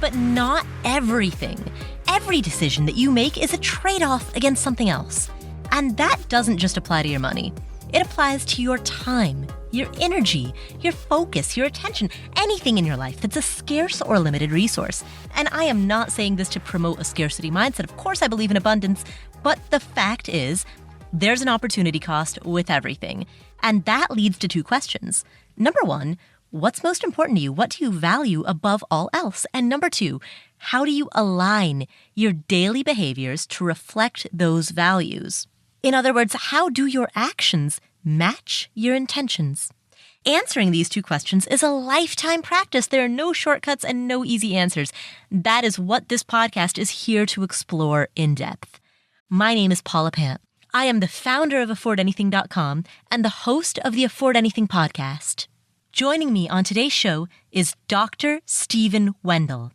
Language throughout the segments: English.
but not everything. Every decision that you make is a trade-off against something else. And that doesn't just apply to your money. It applies to your time, your energy, your focus, your attention, anything in your life that's a scarce or limited resource. And I am not saying this to promote a scarcity mindset. Of course, I believe in abundance, but the fact is, there's an opportunity cost with everything. And that leads to two questions. Number one, what's most important to you? What do you value above all else? And number two, how do you align your daily behaviors to reflect those values? In other words, how do your actions match your intentions? Answering these two questions is a lifetime practice. There are no shortcuts and no easy answers. That is what this podcast is here to explore in depth. My name is Paula Pant. I am the founder of AffordAnything.com and the host of the Afford Anything podcast. Joining me on today's show is Dr. Stephen Wendel.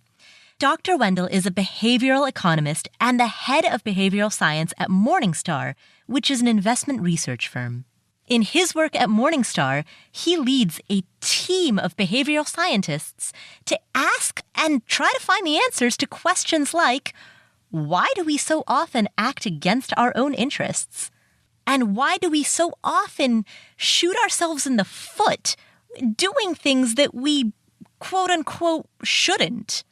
Dr. Wendel is a behavioral economist and the head of behavioral science at Morningstar, which is an investment research firm. In his work at Morningstar, he leads a team of behavioral scientists to ask and try to find the answers to questions like, why do we so often act against our own interests? And why do we so often shoot ourselves in the foot doing things that we quote-unquote shouldn't?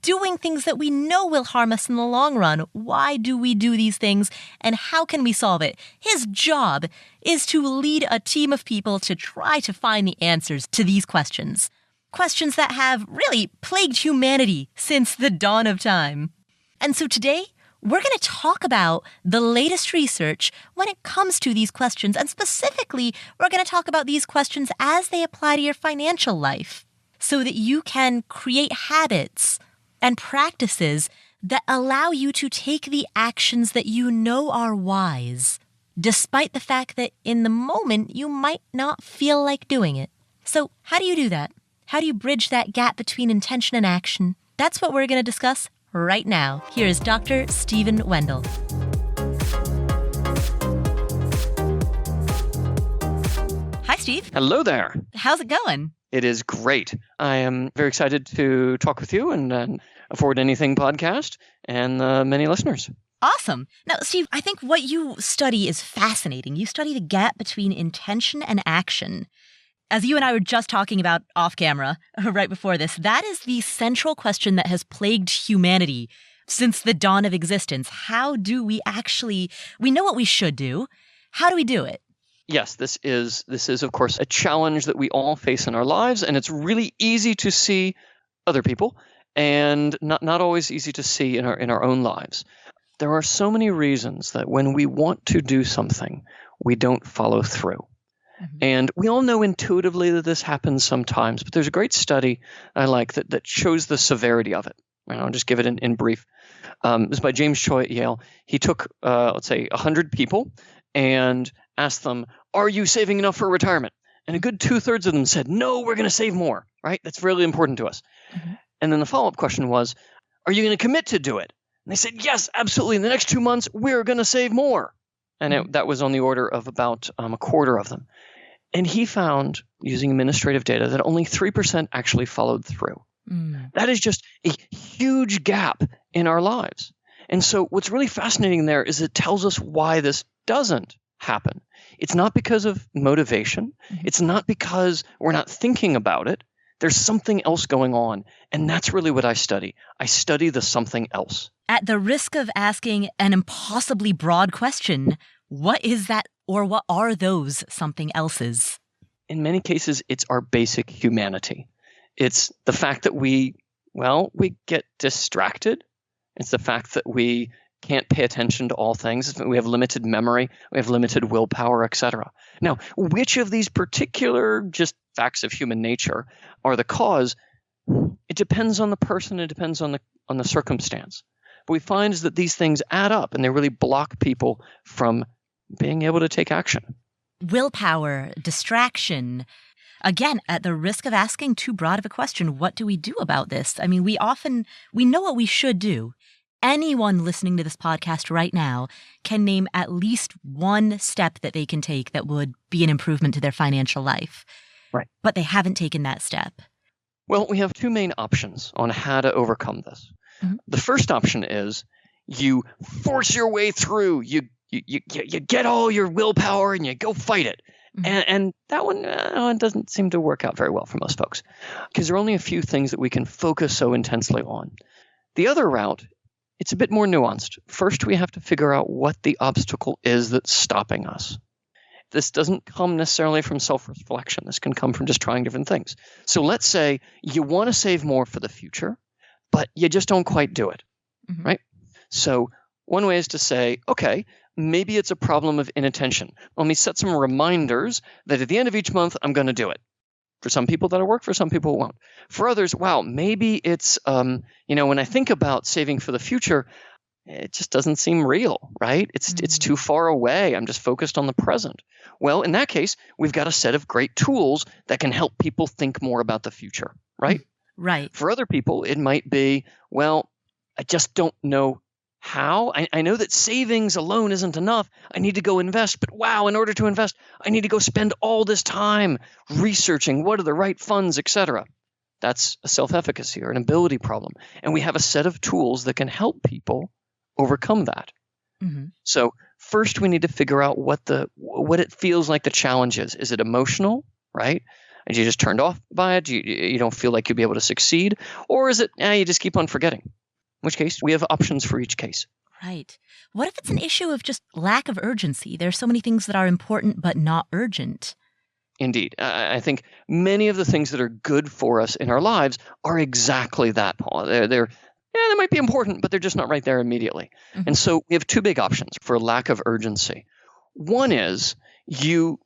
Doing things that we know will harm us in the long run. Why do we do these things, and how can we solve it? His job is to lead a team of people to try to find the answers to these questions. Questions that have really plagued humanity since the dawn of time. And so today, we're going to talk about the latest research when it comes to these questions. And specifically, we're going to talk about these questions as they apply to your financial life so that you can create habits and practices that allow you to take the actions that you know are wise, despite the fact that in the moment you might not feel like doing it. So how do you do that? How do you bridge that gap between intention and action? That's what we're going to discuss right now. Here is Dr. Stephen Wendel. Hi, Steve. Hello there. How's it going? It is great. I am very excited to talk with you and Afford Anything podcast and many listeners. Awesome. Now, Steve, I think what you study is fascinating. You study the gap between intention and action. As you and I were just talking about off camera right before this, that is the central question that has plagued humanity since the dawn of existence. How do we we know what we should do. How do we do it? Yes, this is of course a challenge that we all face in our lives, and it's really easy to see other people and not always easy to see in our own lives. There are so many reasons that when we want to do something, we don't follow through. Mm-hmm. And we all know intuitively that this happens sometimes, but there's a great study I like that shows the severity of it. And I'll just give it in brief. This is by James Choi at Yale. He took, let's say, 100 people and asked them, are you saving enough for retirement? And a good 2/3 of them said, no, we're going to save more, right? That's really important to us. Mm-hmm. And then the follow-up question was, are you going to commit to do it? And they said, yes, absolutely. In the next 2 months, we're going to save more. And that was on the order of about a quarter of them. And he found, using administrative data, that only 3% actually followed through. Mm. That is just a huge gap in our lives. And so what's really fascinating there is it tells us why this doesn't happen. It's not because of motivation. Mm-hmm. It's not because we're not thinking about it. There's something else going on. And that's really what I study. I study the something else. At the risk of asking an impossibly broad question, what is that, or what are those something else's? In many cases, it's our basic humanity. It's the fact that we get distracted. It's the fact that we can't pay attention to all things. We have limited memory. We have limited willpower, etc. Now, which of these particular just facts of human nature are the cause? It depends on the person. It depends on the circumstance. But we find is that these things add up, and they really block people from being able to take action. Willpower, distraction. Again, at the risk of asking too broad of a question, what do we do about this? I mean, we know what we should do. Anyone listening to this podcast right now can name at least one step that they can take that would be an improvement to their financial life. Right. But they haven't taken that step. Well, we have two main options on how to overcome this. Mm-hmm. The first option is you force your way through. You get all your willpower and you go fight it. Mm-hmm. And that one doesn't seem to work out very well for most folks because there are only a few things that we can focus so intensely on. The other route, it's a bit more nuanced. First, we have to figure out what the obstacle is that's stopping us. This doesn't come necessarily from self-reflection. This can come from just trying different things. So let's say you want to save more for the future, but you just don't quite do it, Mm-hmm. right? So one way is to say, okay, maybe it's a problem of inattention. Let me set some reminders that at the end of each month, I'm going to do it. For some people, that'll work. For some people, it won't. For others, wow, maybe it's, when I think about saving for the future, it just doesn't seem real, right? It's too far away. I'm just focused on the present. Well, in that case, we've got a set of great tools that can help people think more about the future, right? Right. For other people, it might be, well, I just don't know how. I know that savings alone isn't enough. I need to go invest. But wow, in order to invest, I need to go spend all this time researching what are the right funds, etc. That's a self-efficacy or an ability problem. And we have a set of tools that can help people overcome that. Mm-hmm. So first we need to figure out what it feels like the challenge is. Is it emotional, right? And you just turned off by it? You don't feel like you'll be able to succeed? Or is it, you just keep on forgetting? In which case, we have options for each case. Right. What if it's an issue of just lack of urgency? There are so many things that are important but not urgent. Indeed. I think many of the things that are good for us in our lives are exactly that, Paul. They might be important, but they're just not right there immediately. Mm-hmm. And so we have two big options for lack of urgency. One is you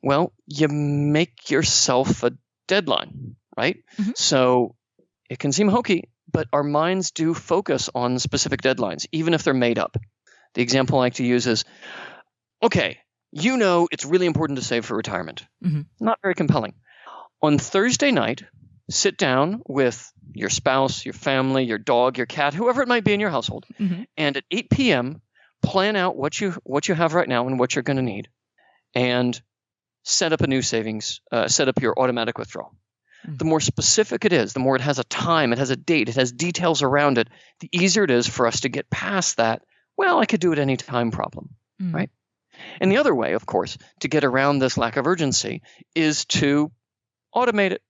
make yourself a deadline, right? Mm-hmm. So it can seem hokey, but our minds do focus on specific deadlines, even if they're made up. The example I like to use is, okay, it's really important to save for retirement. Mm-hmm. Not very compelling. On Thursday night, sit down with your spouse, your family, your dog, your cat, whoever it might be in your household, Mm-hmm. and at 8 p.m., plan out what you have right now and what you're going to need, and set up a new savings, set up your automatic withdrawal. Mm-hmm. The more specific it is, the more it has a time, it has a date, it has details around it, the easier it is for us to get past that, well, I could do it any time problem, Mm-hmm. right? And the other way, of course, to get around this lack of urgency is to automate it.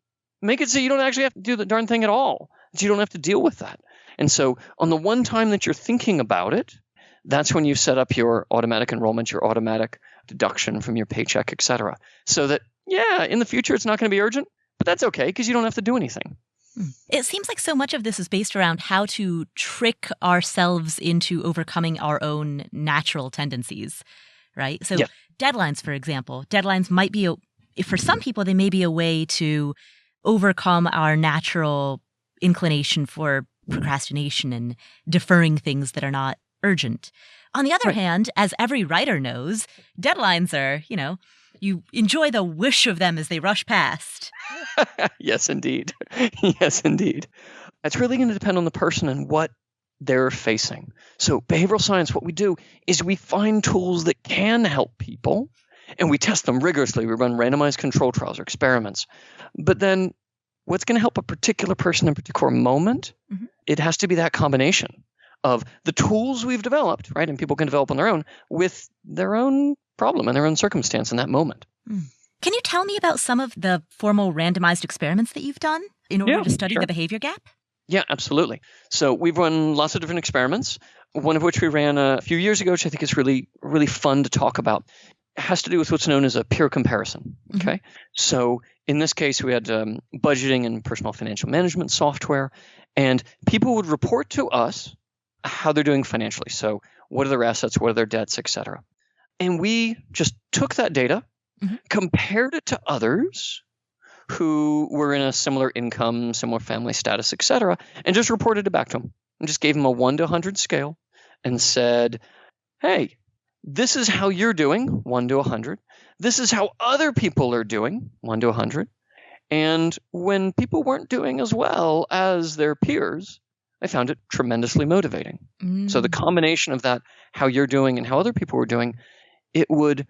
Make it so you don't actually have to do the darn thing at all. So you don't have to deal with that. And so on the one time that you're thinking about it, that's when you set up your automatic enrollment, your automatic deduction from your paycheck, et cetera. So that, in the future, it's not going to be urgent, but that's okay because you don't have to do anything. It seems like so much of this is based around how to trick ourselves into overcoming our own natural tendencies, right? So deadlines, for example, might be, for some people, they may be a way to overcome our natural inclination for procrastination and deferring things that are not urgent. On the other hand, as every writer knows, deadlines are, you enjoy the whoosh of them as they rush past. Yes, indeed. Yes, indeed. It's really going to depend on the person and what they're facing. So behavioral science, what we do is we find tools that can help people, and we test them rigorously. We run randomized control trials or experiments. But then what's going to help a particular person in a particular moment, it has to be that combination of the tools we've developed, right? And people can develop on their own with their own problem and their own circumstance in that moment. Can you tell me about some of the formal randomized experiments that you've done in order to study the behavior gap? Yeah, absolutely. So we've run lots of different experiments, one of which we ran a few years ago, which I think is really, really fun to talk about. It has to do with what's known as a peer comparison. Okay. So in this case, we had budgeting and personal financial management software, and people would report to us how they're doing financially. So what are their assets, what are their debts, et cetera. And we just took that data, compared it to others who were in a similar income, similar family status, et cetera, and just reported it back to them and just gave them a 1 to 100 scale and said, hey, this is how you're doing, 1 to 100. This is how other people are doing, 1 to 100. And when people weren't doing as well as their peers, I found it tremendously motivating. So the combination of that, how you're doing and how other people were doing, it would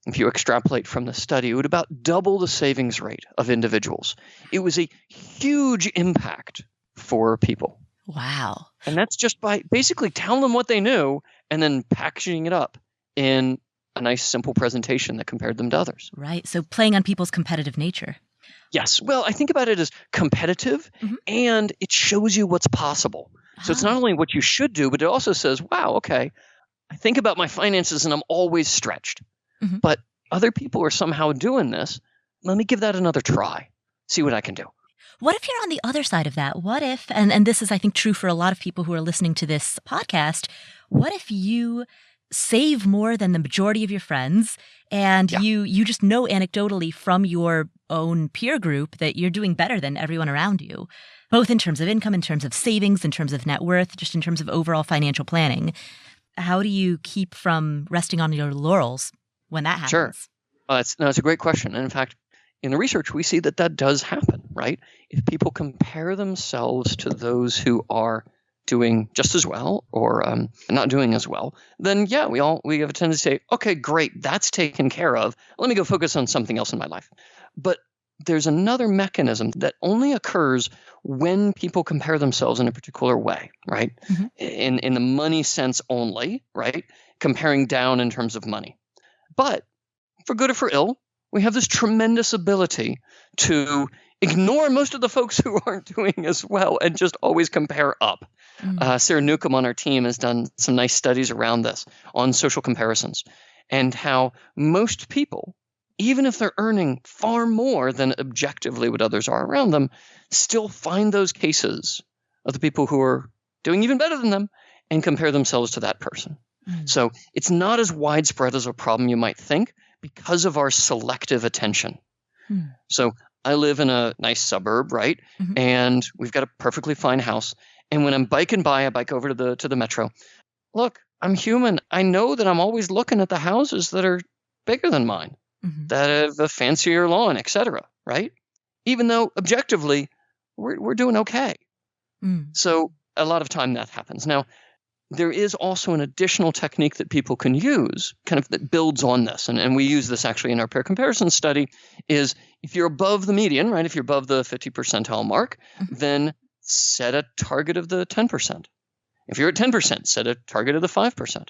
if you extrapolate from the study, it would about double the savings rate of individuals. It was a huge impact for people. Wow. And that's just by basically telling them what they knew and then packaging it up in a nice, simple presentation that compared them to others. Right. So playing on people's competitive nature. Yes. Well, I think about it as competitive, and it shows you what's possible. So it's not only what you should do, but it also says, wow, okay, I think about my finances and I'm always stretched. But other people are somehow doing this. Let me give that another try. See what I can do. What if you're on the other side of that? What if, and this is, I think, true for a lot of people who are listening to this podcast, what if you save more than the majority of your friends and you just know anecdotally from your own peer group that you're doing better than everyone around you, both in terms of income, in terms of savings, in terms of net worth, just in terms of overall financial planning? How do you keep from resting on your laurels when that happens? Sure. That's a great question. And in fact, in the research, we see that does happen, right? If people compare themselves to those who are doing just as well or not doing as well, then we have a tendency to say, okay, great, that's taken care of. Let me go focus on something else in my life. But there's another mechanism that only occurs when people compare themselves in a particular way, right? In the money sense only, right? Comparing down in terms of money. But for good or for ill, we have this tremendous ability to ignore most of the folks who aren't doing as well and just always compare up. Sarah Newcomb on our team has done some nice studies around this on social comparisons and how most people, even if they're earning far more than objectively what others are around them, still find those cases of the people who are doing even better than them and compare themselves to that person. So it's not as widespread as a problem you might think because of our selective attention. So I live in a nice suburb, right? And we've got a perfectly fine house. And when I'm biking by, I bike over to the metro. Look, I'm human. I know that I'm always looking at the houses that are bigger than mine, that have a fancier lawn, etc. Right? Even though objectively we're doing okay. So a lot of time that happens. Now, there is also an additional technique that people can use kind of that builds on this. And we use this actually in our pair comparison study is if you're above the median, right, if you're above the 50 percentile mark, then set a target of the 10%. If you're at 10%, set a target of the 5%.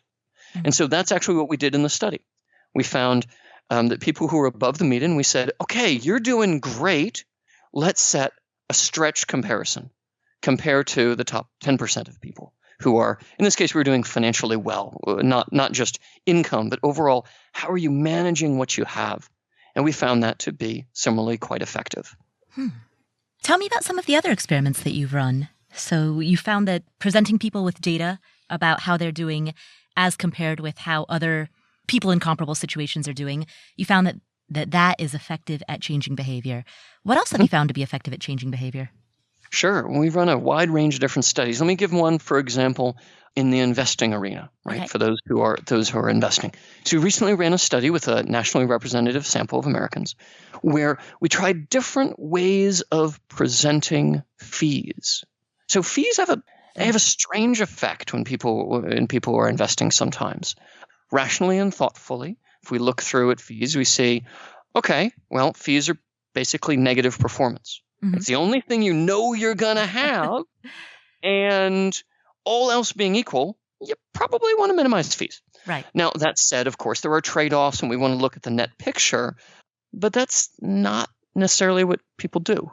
And so that's actually what we did in the study. We found that people who were above the median, we said, okay, you're doing great. Let's set a stretch comparison compared to the top 10% of people who are, in this case, we're doing financially well, not just income, but overall, how are you managing what you have? And we found that to be similarly quite effective. Tell me about some of the other experiments that you've run. So you found that presenting people with data about how they're doing as compared with how other people in comparable situations are doing, you found that is effective at changing behavior. What else have you found to be effective at changing behavior? Sure. We've run a wide range of different studies. Let me give one, for example, in the investing arena, right? Okay. For those who are investing. So we recently ran a study with a nationally representative sample of Americans where we tried different ways of presenting fees. So fees have a strange effect when people are investing sometimes. Rationally and thoughtfully, if we look through at fees, we see, okay, well, fees are basically negative performance. It's the only thing you know you're going to have, and all else being equal, you probably want to minimize fees. Right. Now, that said, of course, there are trade-offs, and we want to look at the net picture, but that's not necessarily what people do.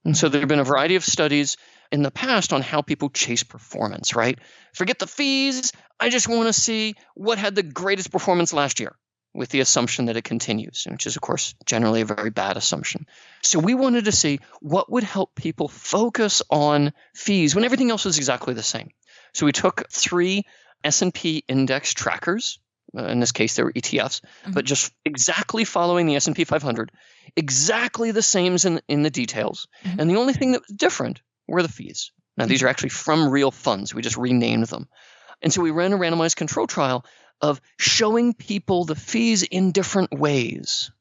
And so there have been a variety of studies in the past on how people chase performance, right? Forget the fees. I just want to see what had the greatest performance last year, with the assumption that it continues, which is, of course, generally a very bad assumption. So we wanted to see what would help people focus on fees when everything else is exactly the same. So we took 3 S&P index trackers. In this case, they were ETFs, but just exactly following the S&P 500, exactly the same in the details. And the only thing that was different were the fees. Now, these are actually from real funds. We just renamed them. And so we ran a randomized control trial of showing people the fees in different ways.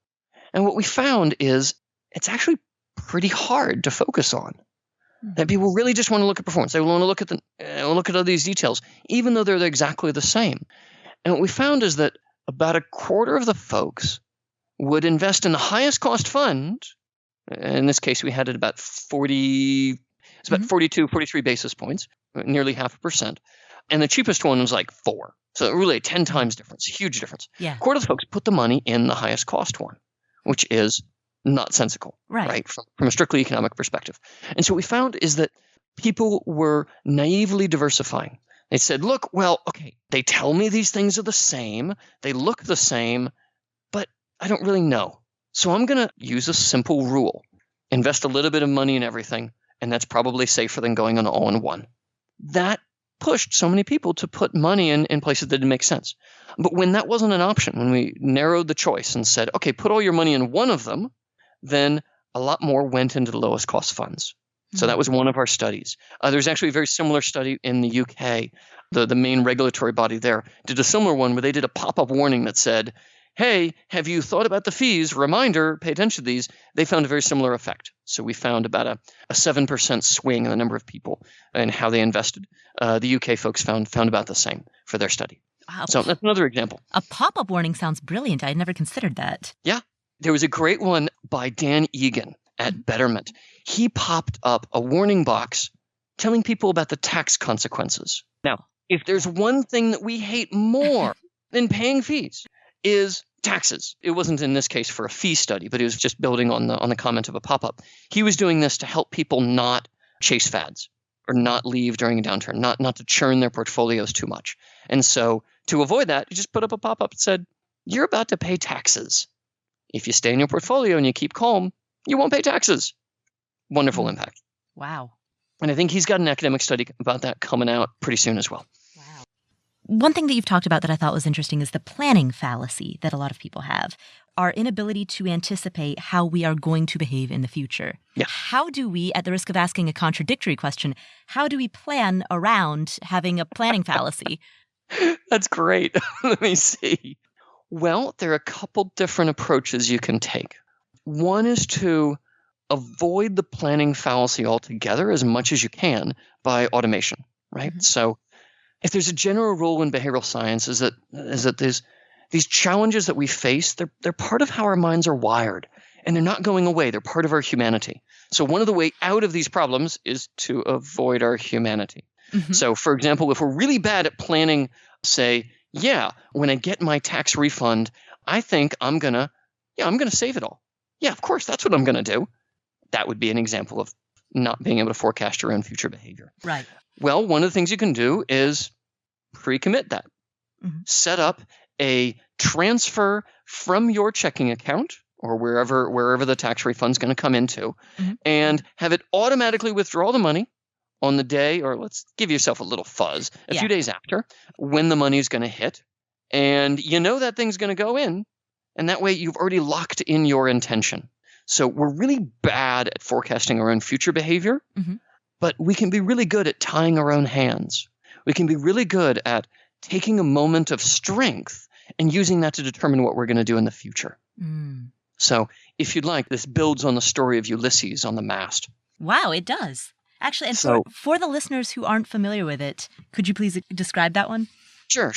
And what we found is it's actually pretty hard to focus on. That people really just want to look at performance. They want to look at all these details, even though they're exactly the same. And what we found is that about a quarter of the folks would invest in the highest cost fund. In this case, we had it about 42, 43 basis points, nearly 0.5%. And the cheapest one was like 4. So really a 10 times difference, huge difference. Yeah. A quarter of the folks put the money in the highest cost one, which is not sensical, right? From a strictly economic perspective. And so what we found is that people were naively diversifying. They said, look, well, okay, they tell me these things are the same. They look the same, but I don't really know. So I'm going to use a simple rule. Invest a little bit of money in everything, and that's probably safer than going on all-in-one. That pushed so many people to put money in places that didn't make sense. But when that wasn't an option, when we narrowed the choice and said, okay, put all your money in one of them, then a lot more went into the lowest cost funds. So that was one of our studies. There's actually a very similar study in the UK. The main regulatory body there did a similar one where they did a pop-up warning that said, hey, have you thought about the fees? Reminder, pay attention to these. They found a very similar effect. So we found about a 7% swing in the number of people and how they invested. The UK folks found about the same for their study. Wow. So that's another example. A pop-up warning sounds brilliant. I had never considered that. Yeah. There was a great one by Dan Egan at Betterment. He popped up a warning box telling people about the tax consequences. Now, if there's one thing that we hate more than paying fees is taxes. It wasn't in this case for a fee study, but it was just building on the comment of a pop-up. He was doing this to help people not chase fads or not leave during a downturn, not to churn their portfolios too much. And so to avoid that, he just put up a pop-up that said, you're about to pay taxes. If you stay in your portfolio and you keep calm, you won't pay taxes. Wonderful impact. Wow. And I think he's got an academic study about that coming out pretty soon as well. Wow. One thing that you've talked about that I thought was interesting is the planning fallacy that a lot of people have, our inability to anticipate how we are going to behave in the future. Yeah. How do we, at the risk of asking a contradictory question, how do we plan around having a planning fallacy? That's great. Let me see. Well, there are a couple different approaches you can take. One is to avoid the planning fallacy altogether as much as you can by automation, right? Mm-hmm. So if there's a general rule in behavioral science is that there's these challenges that we face, they're part of how our minds are wired, and they're not going away. They're part of our humanity. So one of the way out of these problems is to avoid our humanity. Mm-hmm. So for example, if we're really bad at planning, say, when I get my tax refund, I think I'm going to save it all. Yeah, of course, that's what I'm going to do. That would be an example of not being able to forecast your own future behavior. Right. Well, one of the things you can do is pre-commit that. Mm-hmm. Set up a transfer from your checking account or wherever the tax refund is going to come into, mm-hmm. and have it automatically withdraw the money on the day, or let's give yourself a little fuzz, a few days after, when the money is going to hit. And you know that thing's going to go in, and that way you've already locked in your intention. So we're really bad at forecasting our own future behavior, mm-hmm. but we can be really good at tying our own hands. We can be really good at taking a moment of strength and using that to determine what we're going to do in the future. Mm. So if you'd like, this builds on the story of Ulysses on the mast. Wow, it does. Actually, and for the listeners who aren't familiar with it, could you please describe that one? Sure.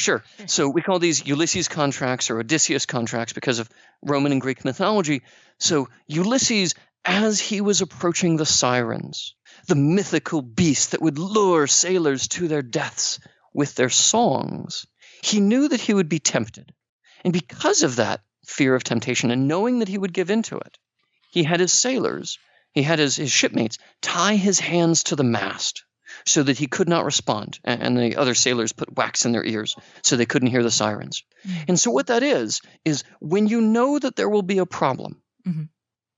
So we call these Ulysses contracts or Odysseus contracts because of Roman and Greek mythology. So Ulysses, as he was approaching the sirens, the mythical beast that would lure sailors to their deaths with their songs, he knew that he would be tempted. And because of that fear of temptation and knowing that he would give into it, he had his sailors, he had his shipmates tie his hands to the mast so that he could not respond. And the other sailors put wax in their ears so they couldn't hear the sirens. Mm-hmm. And so what that is when you know that there will be a problem, mm-hmm.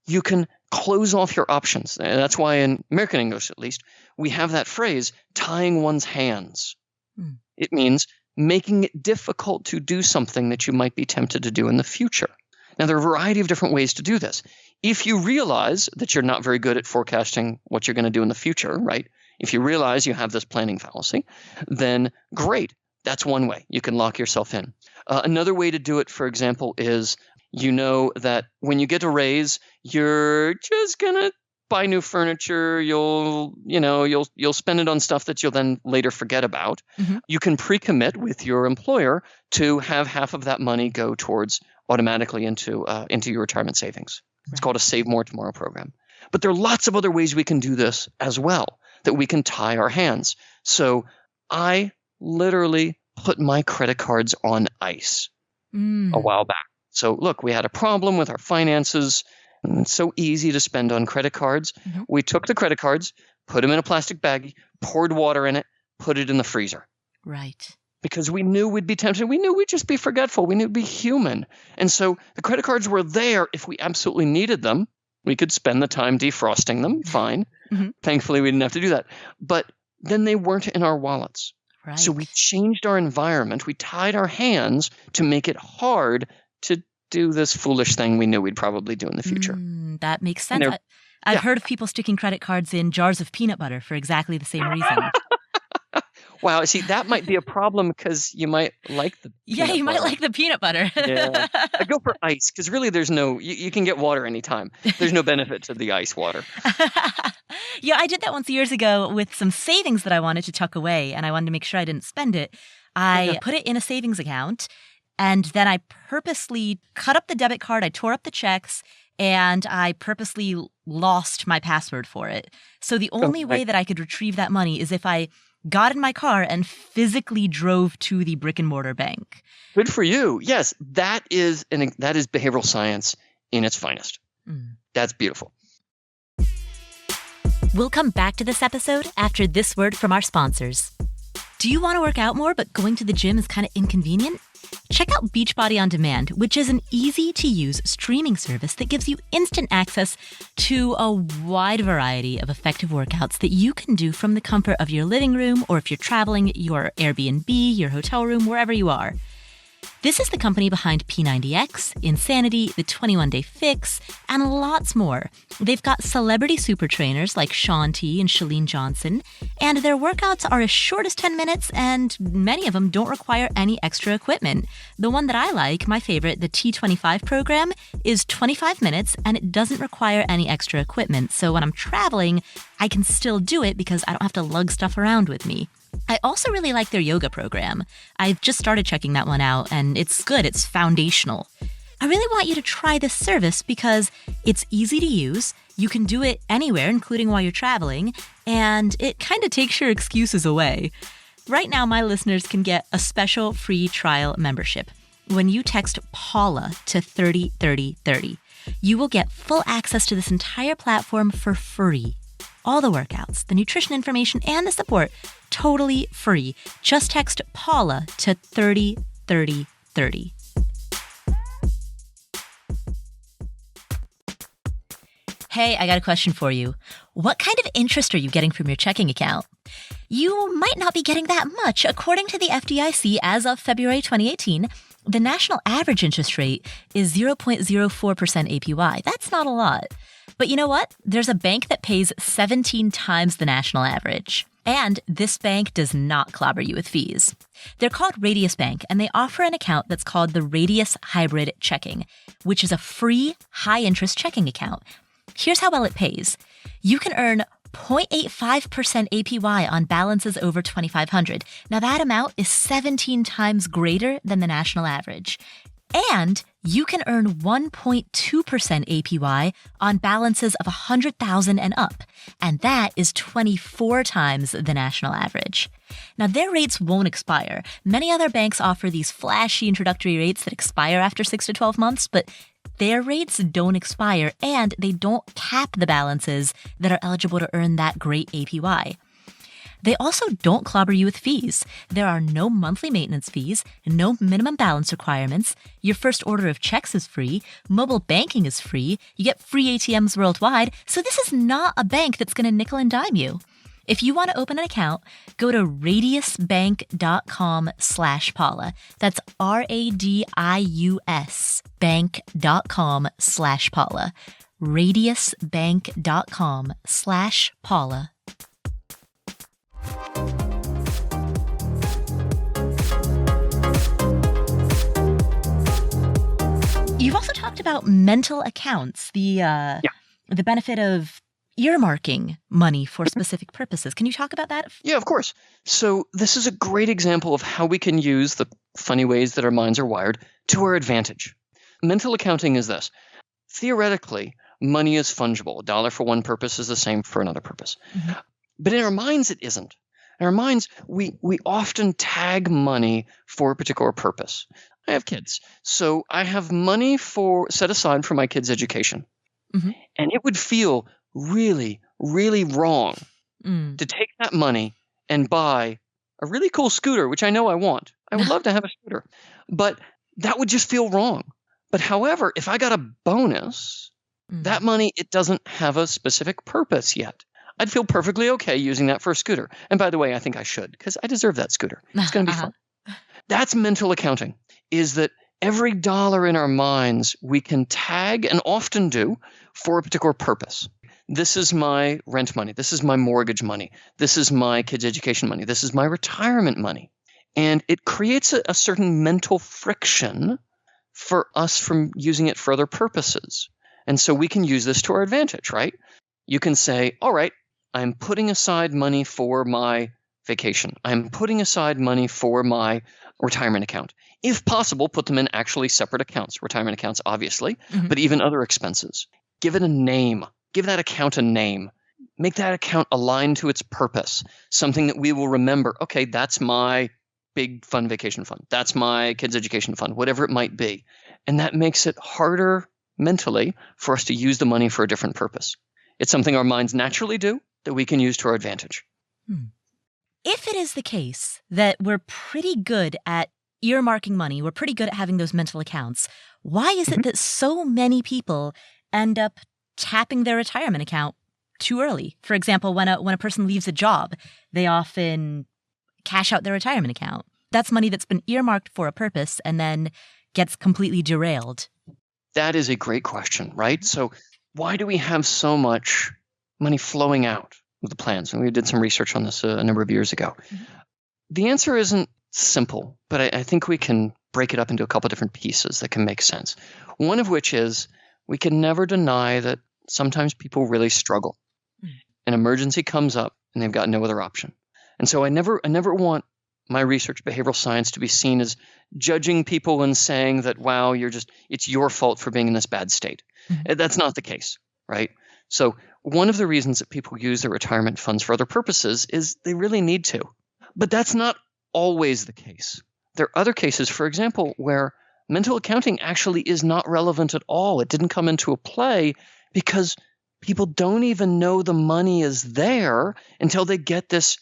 you can close off your options. And that's why in American English, at least, we have that phrase, tying one's hands. Mm. It means making it difficult to do something that you might be tempted to do in the future. Now, there are a variety of different ways to do this. If you realize that you're not very good at forecasting what you're going to do in the future, right? If you realize you have this planning fallacy, then great. That's one way. You can lock yourself in. Another way to do it, for example, is you know that when you get a raise, you're just going to buy new furniture, you'll spend it on stuff that you'll then later forget about. Mhm. You can pre-commit with your employer to have half of that money go towards automatically into your retirement savings. It's called a Save More Tomorrow program. But there are lots of other ways we can do this as well, that we can tie our hands. So I literally put my credit cards on ice a while back. So look, we had a problem with our finances. And it's so easy to spend on credit cards. Mhm. We took the credit cards, put them in a plastic baggie, poured water in it, put it in the freezer. Right. Because we knew we'd be tempted. We knew we'd just be forgetful. We knew we'd be human. And so the credit cards were there if we absolutely needed them. We could spend the time defrosting them. Fine. Mhm. Thankfully, we didn't have to do that. But then they weren't in our wallets. Right. So we changed our environment. We tied our hands to make it hard to do this foolish thing we knew we'd probably do in the future. That makes sense. I've heard of people sticking credit cards in jars of peanut butter for exactly the same reason. Wow. See, that might be a problem because you might like the peanut you might butter. like the peanut butter. Yeah. I'd go for ice because really there's no, you can get water anytime. There's no benefit to the ice water. Yeah, I did that once years ago with some savings that I wanted to tuck away, and I wanted to make sure I didn't spend it. I put it in a savings account, and then I purposely cut up the debit card, I tore up the checks, and I purposely lost my password for it. So the only way that I could retrieve that money is if I got in my car and physically drove to the brick and mortar bank. Good for you. Yes, that is behavioral science in its finest. That's beautiful. We'll come back to this episode after this word from our sponsors. Do you want to work out more, but going to the gym is kind of inconvenient? Check out Beachbody On Demand, which is an easy-to-use streaming service that gives you instant access to a wide variety of effective workouts that you can do from the comfort of your living room, or if you're traveling, your Airbnb, your hotel room, wherever you are. This is the company behind P90X, Insanity, the 21-Day Fix, and lots more. They've got celebrity super trainers like Shaun T and Chalene Johnson, and their workouts are as short as 10 minutes, and many of them don't require any extra equipment. The one that I like, my favorite, the T25 program, is 25 minutes, and it doesn't require any extra equipment. So when I'm traveling, I can still do it because I don't have to lug stuff around with me. I also really like their yoga program. I've just started checking that one out, and it's good. It's foundational. I really want you to try this service because it's easy to use. You can do it anywhere, including while you're traveling, and it kind of takes your excuses away. Right now, my listeners can get a special free trial membership. When you text Paula to 303030, you will get full access to this entire platform for free. All the workouts, the nutrition information, and the support, totally free. Just text Paula to 303030. Hey, I got a question for you. What kind of interest are you getting from your checking account? You might not be getting that much. According to the FDIC, as of February 2018, the national average interest rate is 0.04% APY. That's not a lot. But you know what? There's a bank that pays 17 times the national average. And this bank does not clobber you with fees. They're called Radius Bank, and they offer an account that's called the Radius Hybrid Checking, which is a free, high-interest checking account. Here's how well it pays. You can earn 0.85% APY on balances over $2,500. Now that amount is 17 times greater than the national average. And you can earn 1.2% APY on balances of $100,000 and up. And that is 24 times the national average. Now, their rates won't expire. Many other banks offer these flashy introductory rates that expire after 6 to 12 months, but their rates don't expire, and they don't cap the balances that are eligible to earn that great APY. They also don't clobber you with fees. There are no monthly maintenance fees, no minimum balance requirements. Your first order of checks is free. Mobile banking is free. You get free ATMs worldwide. So this is not a bank that's going to nickel and dime you. If you want to open an account, go to radiusbank.com/Paula. That's RADIUS bank.com/Paula. radiusbank.com/Paula. You've also talked about mental accounts, the benefit of earmarking money for specific purposes. Can you talk about that? Yeah, of course. So this is a great example of how we can use the funny ways that our minds are wired to our advantage. Mental accounting is this. Theoretically, money is fungible. A dollar for one purpose is the same for another purpose. Mm-hmm. But in our minds, it isn't. In our minds, we often tag money for a particular purpose. I have kids, so I have money set aside for my kids' education. Mm-hmm. And it would feel really, really wrong to take that money and buy a really cool scooter, which I know I want. I would love to have a scooter, but that would just feel wrong. But however, if I got a bonus, that money, it doesn't have a specific purpose yet. I'd feel perfectly okay using that for a scooter. And by the way, I think I should because I deserve that scooter. It's going to be fun. That's mental accounting, is that every dollar in our minds we can tag, and often do, for a particular purpose. This is my rent money. This is my mortgage money. This is my kids' education money. This is my retirement money. And it creates a certain mental friction for us from using it for other purposes. And so we can use this to our advantage, right? You can say, all right, I'm putting aside money for my vacation. I'm putting aside money for my retirement account. If possible, put them in actually separate accounts. Retirement accounts, obviously, but even other expenses. Give it a name. Give that account a name. Make that account aligned to its purpose, something that we will remember. Okay, that's my big fun vacation fund. That's my kids' education fund, whatever it might be. And that makes it harder mentally for us to use the money for a different purpose. It's something our minds naturally do that we can use to our advantage. If it is the case that we're pretty good at earmarking money, we're pretty good at having those mental accounts, why is it that so many people end up tapping their retirement account too early? For example, when a person leaves a job, they often cash out their retirement account. That's money that's been earmarked for a purpose and then gets completely derailed. That is a great question, right? So why do we have so much money flowing out of the plans? And we did some research on this a number of years ago. The answer isn't simple, but I think we can break it up into a couple different pieces that can make sense. One of which is we can never deny that sometimes people really struggle. An emergency comes up and they've got no other option. And so I never want my research, behavioral science, to be seen as judging people and saying that, wow, it's your fault for being in this bad state. That's not the case, right? So one of the reasons that people use their retirement funds for other purposes is they really need to. But that's not always the case. There are other cases, for example, where mental accounting actually is not relevant at all. It didn't come into a play because people don't even know the money is there until they get this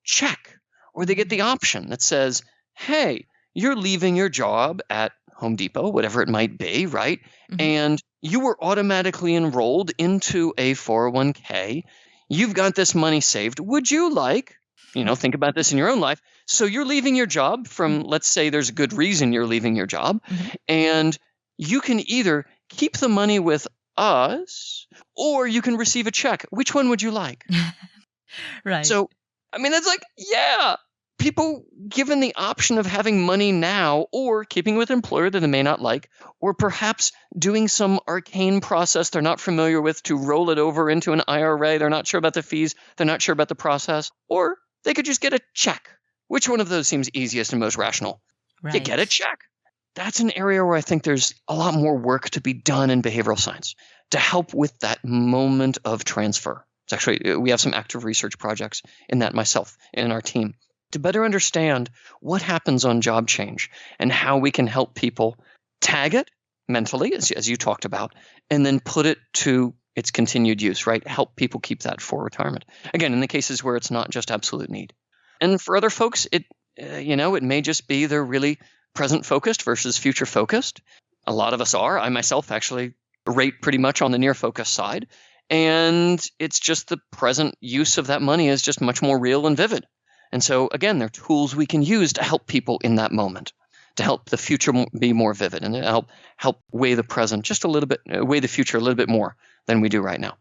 check or they get the option that says, hey, you're leaving your job at Home Depot, whatever it might be, right? And you were automatically enrolled into a 401k. You've got this money saved. Would you like, think about this in your own life. So you're leaving your job from, let's say there's a good reason you're leaving your job, and you can either keep the money with us or you can receive a check. Which one would you like? Right. So, that's like, yeah. People given the option of having money now or keeping with an employer that they may not like, or perhaps doing some arcane process they're not familiar with to roll it over into an IRA. They're not sure about the fees. They're not sure about the process. Or they could just get a check. Which one of those seems easiest and most rational? Right. You get a check. That's an area where I think there's a lot more work to be done in behavioral science to help with that moment of transfer. It's actually, we have some active research projects in that myself and our team, to better understand what happens on job change and how we can help people tag it mentally, as you talked about, and then put it to its continued use, right? Help people keep that for retirement. Again, in the cases where it's not just absolute need. And for other folks, it may just be they're really present focused versus future focused. A lot of us are. I myself actually rate pretty much on the near focus side. And it's just the present use of that money is just much more real and vivid. And so, again, they're tools we can use to help people in that moment, to help the future be more vivid and to help weigh the present just a little bit, weigh the future a little bit more than we do right now.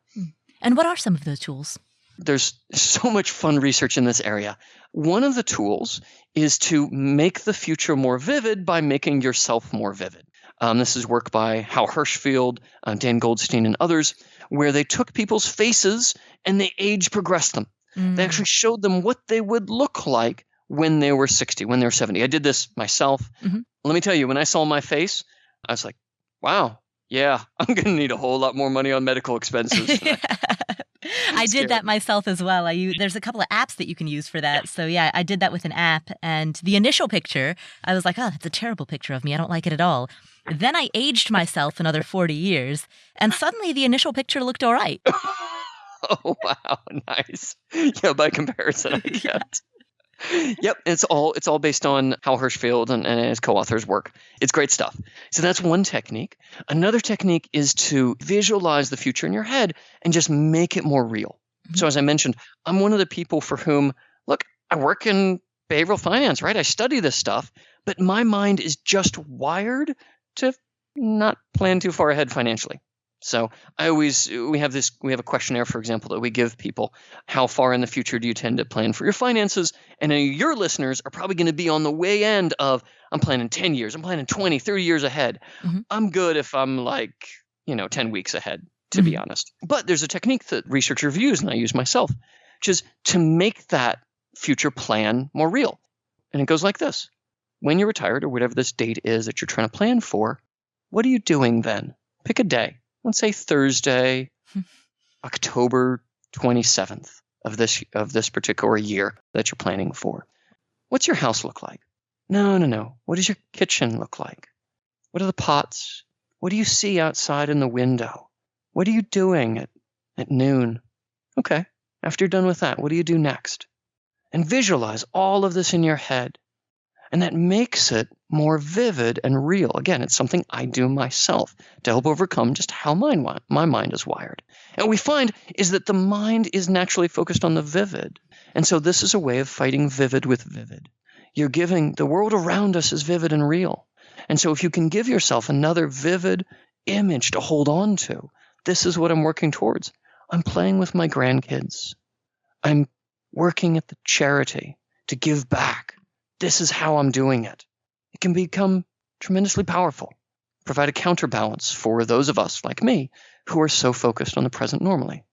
And what are some of those tools? There's so much fun research in this area. One of the tools is to make the future more vivid by making yourself more vivid. This is work by Hal Hirschfield, Dan Goldstein, and others, where they took people's faces and they age progressed them. They actually showed them what they would look like when they were 60, when they were 70. I did this myself. Let me tell you, when I saw my face, I was like, wow, yeah, I'm going to need a whole lot more money on medical expenses. I did that myself as well. There's a couple of apps that you can use for that. So yeah, I did that with an app. And the initial picture, I was like, oh, that's a terrible picture of me. I don't like it at all. Then I aged myself another 40 years, and suddenly the initial picture looked all right. Oh, wow, nice. Yeah, by comparison, I get. Yep, it's all based on Hal Hirschfield and his co-authors' work. It's great stuff. So that's one technique. Another technique is to visualize the future in your head and just make it more real. So as I mentioned, I'm one of the people for whom, look, I work in behavioral finance, right? I study this stuff, but my mind is just wired to not plan too far ahead financially. So we have a questionnaire, for example, that we give people. How far in the future do you tend to plan for your finances? And your listeners are probably going to be on the way end of, I'm planning 10 years, I'm planning 20, 30 years ahead. I'm good if I'm like, 10 weeks ahead, to be honest. But there's a technique that researchers use, and I use myself, which is to make that future plan more real. And it goes like this. When you're retired, or whatever this date is that you're trying to plan for, what are you doing then? Pick a day. Let's say Thursday, October 27th of this particular year that you're planning for. What's your house look like? No. What does your kitchen look like? What are the pots? What do you see outside in the window? What are you doing at noon? Okay, after you're done with that, what do you do next? And visualize all of this in your head. And that makes it more vivid and real. Again, it's something I do myself to help overcome just how my mind is wired. And what we find is that the mind is naturally focused on the vivid. And so this is a way of fighting vivid with vivid. You're giving the world around us is vivid and real. And so if you can give yourself another vivid image to hold on to, this is what I'm working towards. I'm playing with my grandkids. I'm working at the charity to give back. This is how I'm doing it. It can become tremendously powerful, provide a counterbalance for those of us like me who are so focused on the present normally.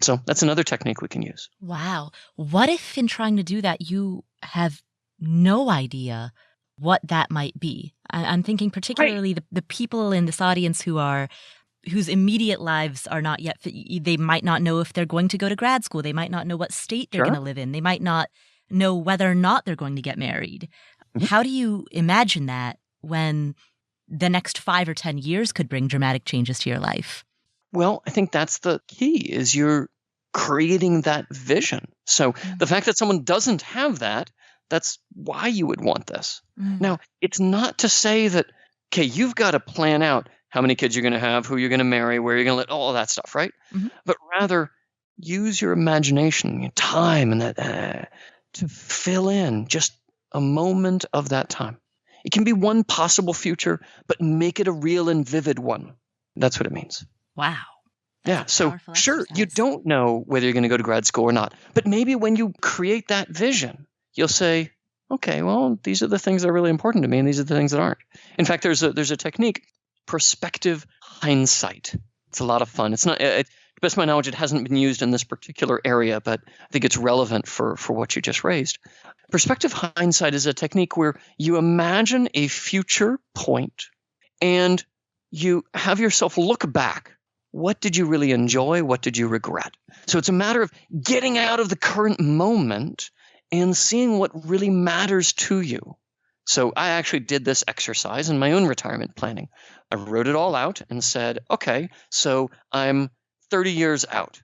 So that's another technique we can use. Wow. What if in trying to do that, you have no idea what that might be? I'm thinking particularly the people in this audience whose immediate lives are not yet, they might not know if they're going to go to grad school. They might not know what state they're going to live in. They might not know whether or not they're going to get married. How do you imagine that when the next 5 or 10 years could bring dramatic changes to your life? Well, I think that's the key, is you're creating that vision. So the fact that someone doesn't have that, that's why you would want this. Now, it's not to say that, okay, you've got to plan out how many kids you're going to have, who you're going to marry, where you're going to let, all of that stuff, right? But rather use your imagination, your time, and that to fill in just a moment of that time. It can be one possible future, but make it a real and vivid one. That's what it means. Wow. Yeah. So sure, you don't know whether you're going to go to grad school or not, but maybe when you create that vision, you'll say, okay, well, these are the things that are really important to me, and these are the things that aren't. In fact, there's a technique, prospective hindsight. It's a lot of fun. It's not, to the best of my knowledge, it hasn't been used in this particular area, but I think it's relevant for what you just raised. Prospective hindsight is a technique where you imagine a future point and you have yourself look back. What did you really enjoy? What did you regret? So it's a matter of getting out of the current moment and seeing what really matters to you. So I actually did this exercise in my own retirement planning. I wrote it all out and said, okay, so I'm 30 years out.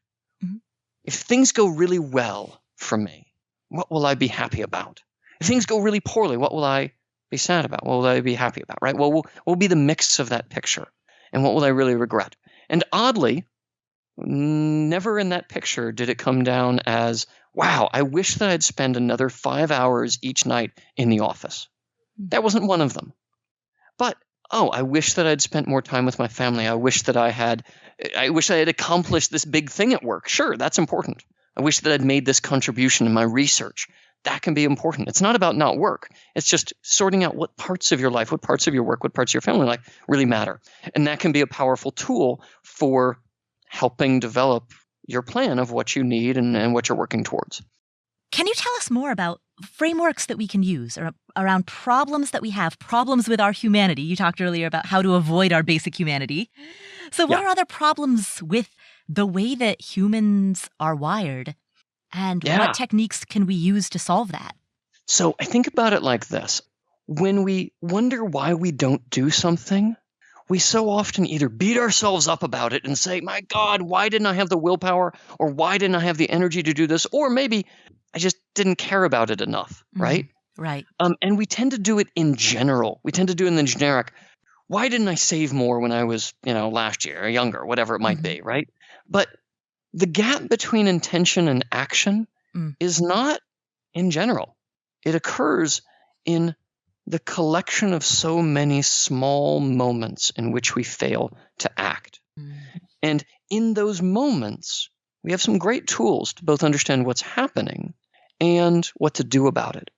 If things go really well for me, what will I be happy about? If things go really poorly, what will I be sad about? What will I be happy about, right? Well, what will be the mix of that picture? And what will I really regret? And oddly, never in that picture did it come down as, wow, I wish that I'd spend another 5 hours each night in the office. That wasn't one of them. But, I wish that I'd spent more time with my family. I wish I had accomplished this big thing at work. Sure, that's important. I wish that I'd made this contribution in my research. that can be important. It's not about not work. It's just sorting out what parts of your life, what parts of your work, what parts of your family life really matter. And that can be a powerful tool for helping develop your plan of what you need and what you're working towards. Can you tell us more about frameworks that we can use around problems that we have, problems with our humanity? You talked earlier about how to avoid our basic humanity. So what are other problems with the way that humans are wired? And what techniques can we use to solve that? So I think about it like this. When we wonder why we don't do something, we so often either beat ourselves up about it and say, my God, why didn't I have the willpower? Or why didn't I have the energy to do this? Or maybe I just didn't care about it enough, right? Right. And we tend to do it in general. We tend to do it in the generic. Why didn't I save more when I was, last year or younger, whatever it might be, right? But the gap between intention and action is not in general. It occurs in the collection of so many small moments in which we fail to act. And in those moments, we have some great tools to both understand what's happening and what to do about it.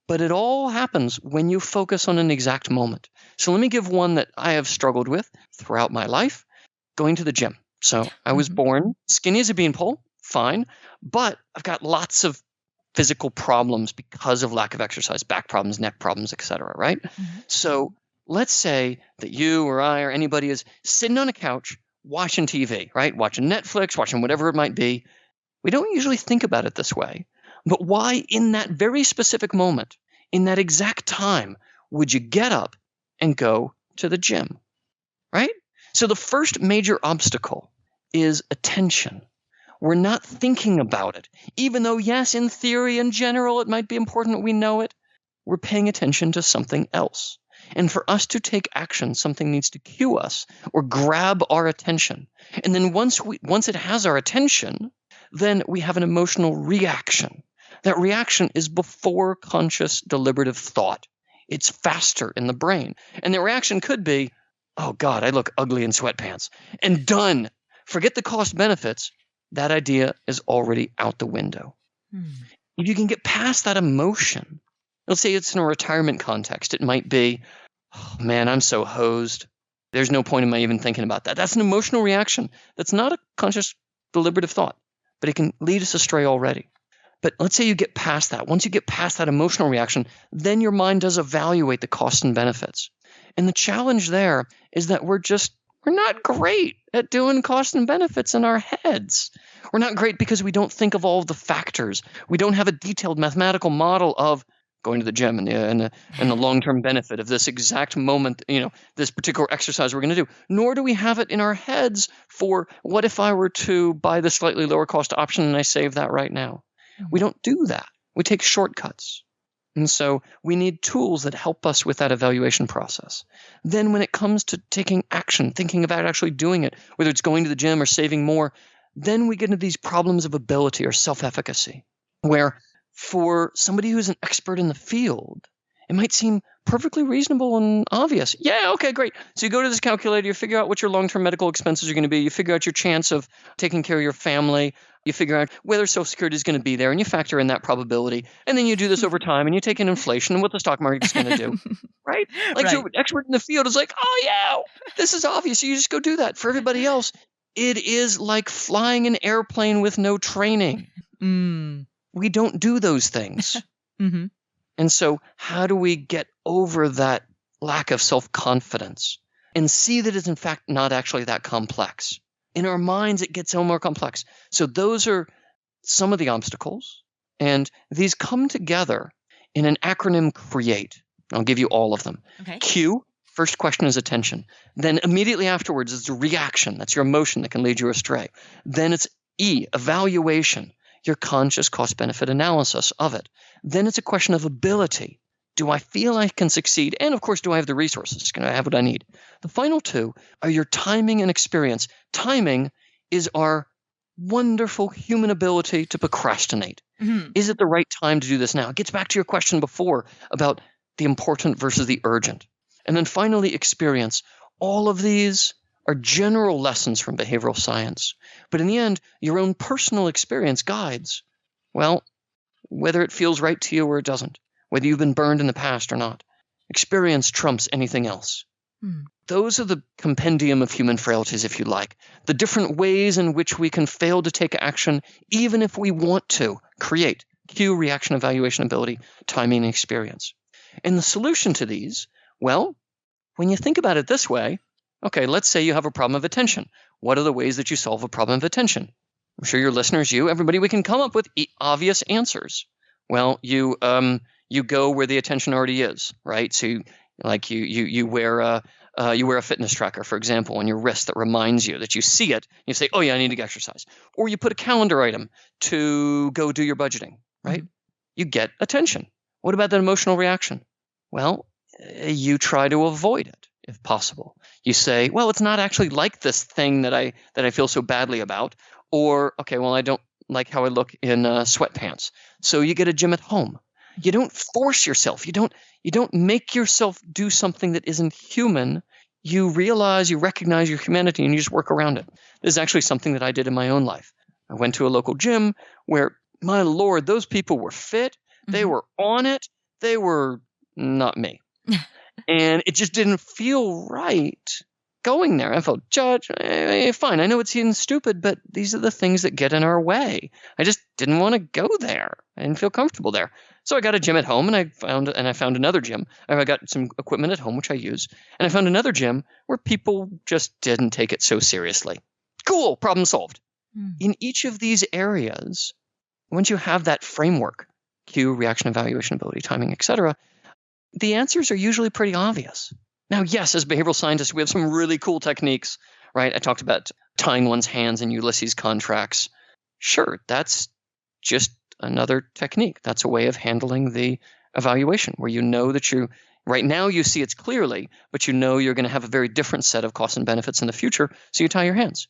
But it all happens when you focus on an exact moment. So let me give one that I have struggled with throughout my life, going to the gym. So I was born skinny as a beanpole, fine, but I've got lots of physical problems because of lack of exercise, back problems, neck problems, etc., right? So let's say that you or I or anybody is sitting on a couch watching TV, right? Watching Netflix, watching whatever it might be. We don't usually think about it this way. But why in that very specific moment, in that exact time, would you get up and go to the gym, right? So the first major obstacle is attention. We're not thinking about it. Even though, yes, in theory, in general, it might be important that we know it, we're paying attention to something else. And for us to take action, something needs to cue us or grab our attention. And then once it has our attention, then we have an emotional reaction. That reaction is before conscious deliberative thought. It's faster in the brain. And the reaction could be, oh God, I look ugly in sweatpants. And done. Forget the cost benefits. That idea is already out the window. If you can get past that emotion, let's say it's in a retirement context. It might be, oh man, I'm so hosed. There's no point in my even thinking about that. That's an emotional reaction. That's not a conscious deliberative thought, but it can lead us astray already. But let's say you get past that. Once you get past that emotional reaction, then your mind does evaluate the costs and benefits. And the challenge there is that we're not great at doing costs and benefits in our heads. We're not great because we don't think of all of the factors. We don't have a detailed mathematical model of going to the gym and the long-term benefit of this exact moment, this particular exercise we're going to do. Nor do we have it in our heads for what if I were to buy the slightly lower cost option and I save that right now. We don't do that. We take shortcuts. And so we need tools that help us with that evaluation process. Then when it comes to taking action, thinking about actually doing it, whether it's going to the gym or saving more, then we get into these problems of ability or self-efficacy, where for somebody who's an expert in the field, it might seem perfectly reasonable and obvious. Yeah, okay, great. So you go to this calculator, you figure out what your long-term medical expenses are going to be, you figure out your chance of taking care of your family, you figure out whether Social Security is going to be there, and you factor in that probability. And then you do this over time, and you take in inflation and what the stock market is going to do, right? Like Right. your expert in the field is like, oh, yeah, this is obvious. You just go do that. For everybody else, it is like flying an airplane with no training. We don't do those things. And so how do we get over that lack of self-confidence and see that it's in fact not actually that complex? In our minds, it gets so more complex. So those are some of the obstacles, and these come together in an acronym CREATE. I'll give you all of them. Okay. Q, first question is attention. Then immediately afterwards is a reaction. That's your emotion that can lead you astray. Then it's E, evaluation, your conscious cost-benefit analysis of it. Then it's a question of ability. Do I feel I can succeed? And of course, do I have the resources? Can I have what I need? The final two are your timing and experience. Timing is our wonderful human ability to procrastinate. Is it the right time to do this now? It gets back to your question before about the important versus the urgent. And then finally, experience. All of these are general lessons from behavioral science. But in the end, your own personal experience guides, well, whether it feels right to you or it doesn't, whether you've been burned in the past or not. Experience trumps anything else. Those are the compendium of human frailties, if you like, the different ways in which we can fail to take action, even if we want to create cue, reaction, evaluation, ability, timing, and experience. And the solution to these, well, when you think about it this way, okay, let's say you have a problem of attention. What are the ways that you solve a problem of attention? I'm sure your listeners, everybody, we can come up with obvious answers. Well, you go where the attention already is, right? So you wear a fitness tracker, for example, on your wrist that reminds you that you see it. You say, oh yeah, I need to exercise. Or you put a calendar item to go do your budgeting, right? You get attention. What about that emotional reaction? Well, you try to avoid it if possible. You say, well, it's not actually like this thing that I feel so badly about. Or, okay, well, I don't like how I look in sweatpants. So you get a gym at home. You don't force yourself. You don't make yourself do something that isn't human. You recognize your humanity, and you just work around it. This is actually something that I did in my own life. I went to a local gym where, my Lord, those people were fit. They were on it. They were not me. And it just didn't feel right going there. I felt judged. Fine, I know it seems stupid, but these are the things that get in our way. I just didn't want to go there. I didn't feel comfortable there. So I got a gym at home, and I found another gym. I got some equipment at home, which I use. And I found another gym where people just didn't take it so seriously. Cool, problem solved. In each of these areas, once you have that framework, cue, reaction, evaluation, ability, timing, etc., the answers are usually pretty obvious. Now, yes, as behavioral scientists, we have some really cool techniques, right? I talked about tying one's hands in Ulysses contracts. Sure, that's just another technique. That's a way of handling the evaluation where you know that right now you see it clearly, but you know you're going to have a very different set of costs and benefits in the future, so you tie your hands.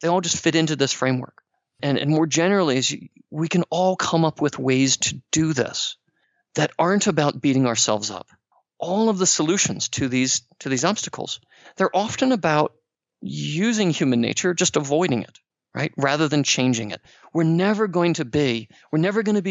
They all just fit into this framework. And more generally, we can all come up with ways to do this that aren't about beating ourselves up. All of the solutions to these obstacles, they're often about using human nature, just avoiding it, right? Rather than changing it. We're never going to be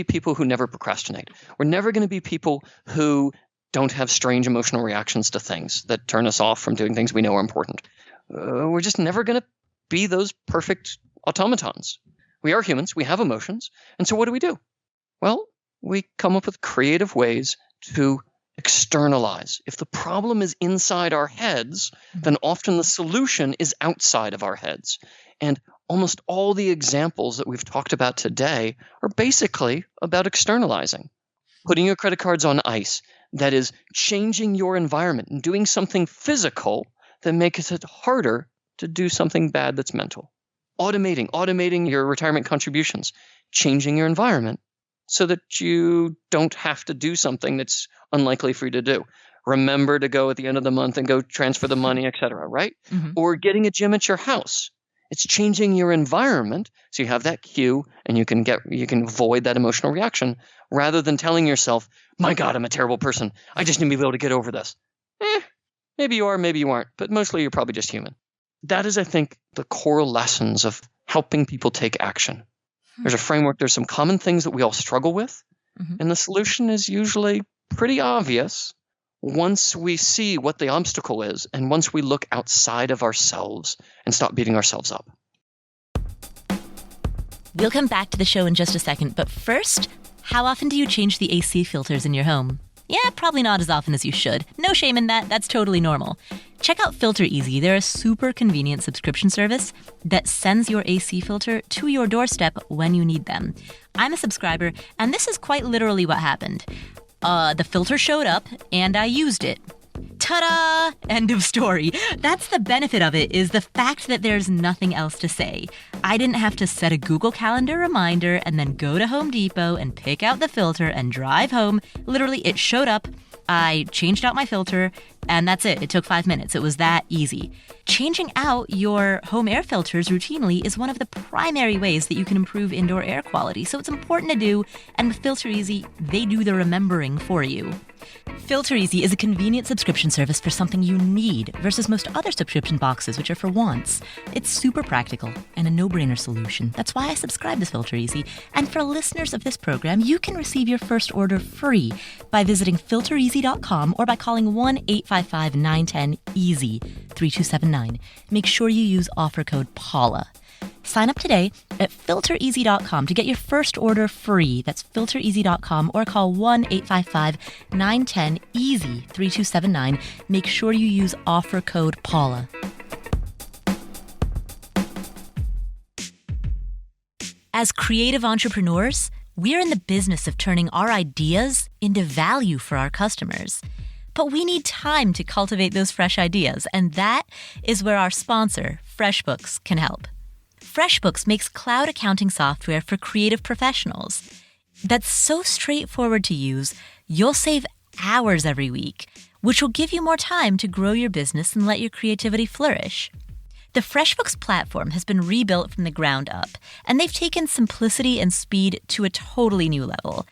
people who never procrastinate. We're never going to be people who don't have strange emotional reactions to things that turn us off from doing things we know are important. We're just never going to be those perfect automatons. We are humans. We have emotions. And so what do? Well, we come up with creative ways to externalize. If the problem is inside our heads, then often the solution is outside of our heads. And almost all the examples that we've talked about today are basically about externalizing. Putting your credit cards on ice, that is changing your environment and doing something physical that makes it harder to do something bad that's mental. Automating your retirement contributions, changing your environment so that you don't have to do something that's unlikely for you to do. Remember to go at the end of the month and go transfer the money, etc., right? Or getting a gym at your house. It's changing your environment so you have that cue and you can avoid that emotional reaction rather than telling yourself, my God, I'm a terrible person. I just need to be able to get over this. Maybe you are, maybe you aren't, but mostly you're probably just human. That is, I think, the core lessons of helping people take action. There's a framework. There's some common things that we all struggle with. And the solution is usually pretty obvious once we see what the obstacle is and once we look outside of ourselves and stop beating ourselves up. We'll come back to the show in just a second, but first, how often do you change the AC filters in your home? Yeah, probably not as often as you should. No shame in that. That's totally normal. Check out Filter Easy. They're a super convenient subscription service that sends your AC filter to your doorstep when you need them. I'm a subscriber, and this is quite literally what happened. The filter showed up, and I used it. Ta-da! End of story. That's the benefit of it, is the fact that there's nothing else to say. I didn't have to set a Google Calendar reminder and then go to Home Depot and pick out the filter and drive home. Literally, it showed up. I changed out my filter, And that's it. It took 5 minutes. It was that easy. Changing out your home air filters routinely is one of the primary ways that you can improve indoor air quality. So it's important to do. And with Filter Easy, they do the remembering for you. Filter Easy is a convenient subscription service for something you need versus most other subscription boxes, which are for wants. It's super practical and a no-brainer solution. That's why I subscribe to Filter Easy. And for listeners of this program, you can receive your first order free by visiting filtereasy.com or by calling 1-855-910-EASY-3279. Make sure you use offer code PAULA. Sign up today at filtereasy.com to get your first order free. That's filtereasy.com or call 1-855-910-EASY-3279. Make sure you use offer code PAULA. As creative entrepreneurs, we're in the business of turning our ideas into value for our customers. But we need time to cultivate those fresh ideas, and that is where our sponsor, FreshBooks, can help. FreshBooks makes cloud accounting software for creative professionals that's so straightforward to use, you'll save hours every week, which will give you more time to grow your business and let your creativity flourish. The FreshBooks platform has been rebuilt from the ground up, and they've taken simplicity and speed to a totally new level.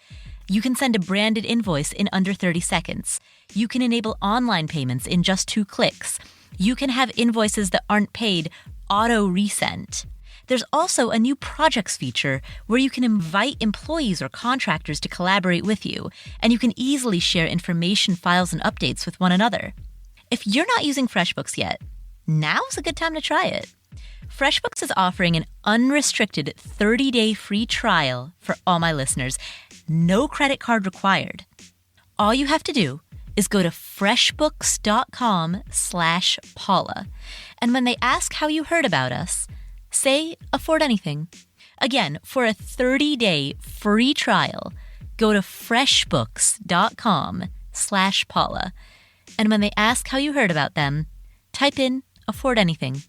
You can send a branded invoice in under 30 seconds. You can enable online payments in just 2 clicks. You can have invoices that aren't paid auto-resent. There's also a new projects feature where you can invite employees or contractors to collaborate with you, and you can easily share information, files, and updates with one another. If you're not using FreshBooks yet, now's a good time to try it. FreshBooks is offering an unrestricted 30-day free trial for all my listeners. No credit card required. All you have to do is go to freshbooks.com/Paula. And when they ask how you heard about us, say Afford Anything. Again, for a 30-day free trial, go to freshbooks.com/Paula. And when they ask how you heard about them, type in Afford Anything.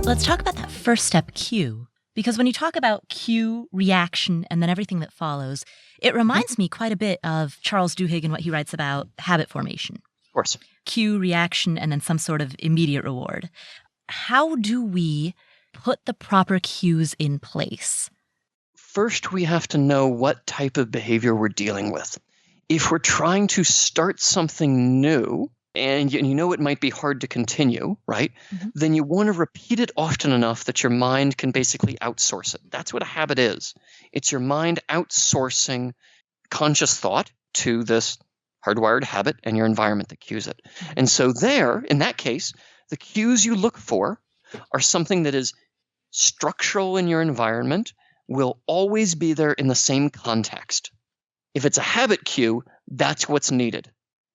Let's talk about that first step, cue. Because when you talk about cue, reaction, and then everything that follows, it reminds me quite a bit of Charles Duhigg and what he writes about habit formation. Of course. Cue, reaction, and then some sort of immediate reward. How do we put the proper cues in place? First, we have to know what type of behavior we're dealing with. If we're trying to start something new, and you know it might be hard to continue, right? Mm-hmm. Then you want to repeat it often enough that your mind can basically outsource it. That's what a habit is. It's your mind outsourcing conscious thought to this hardwired habit and your environment that cues it. And so there, in that case, the cues you look for are something that is structural in your environment, will always be there in the same context. If it's a habit cue, that's what's needed.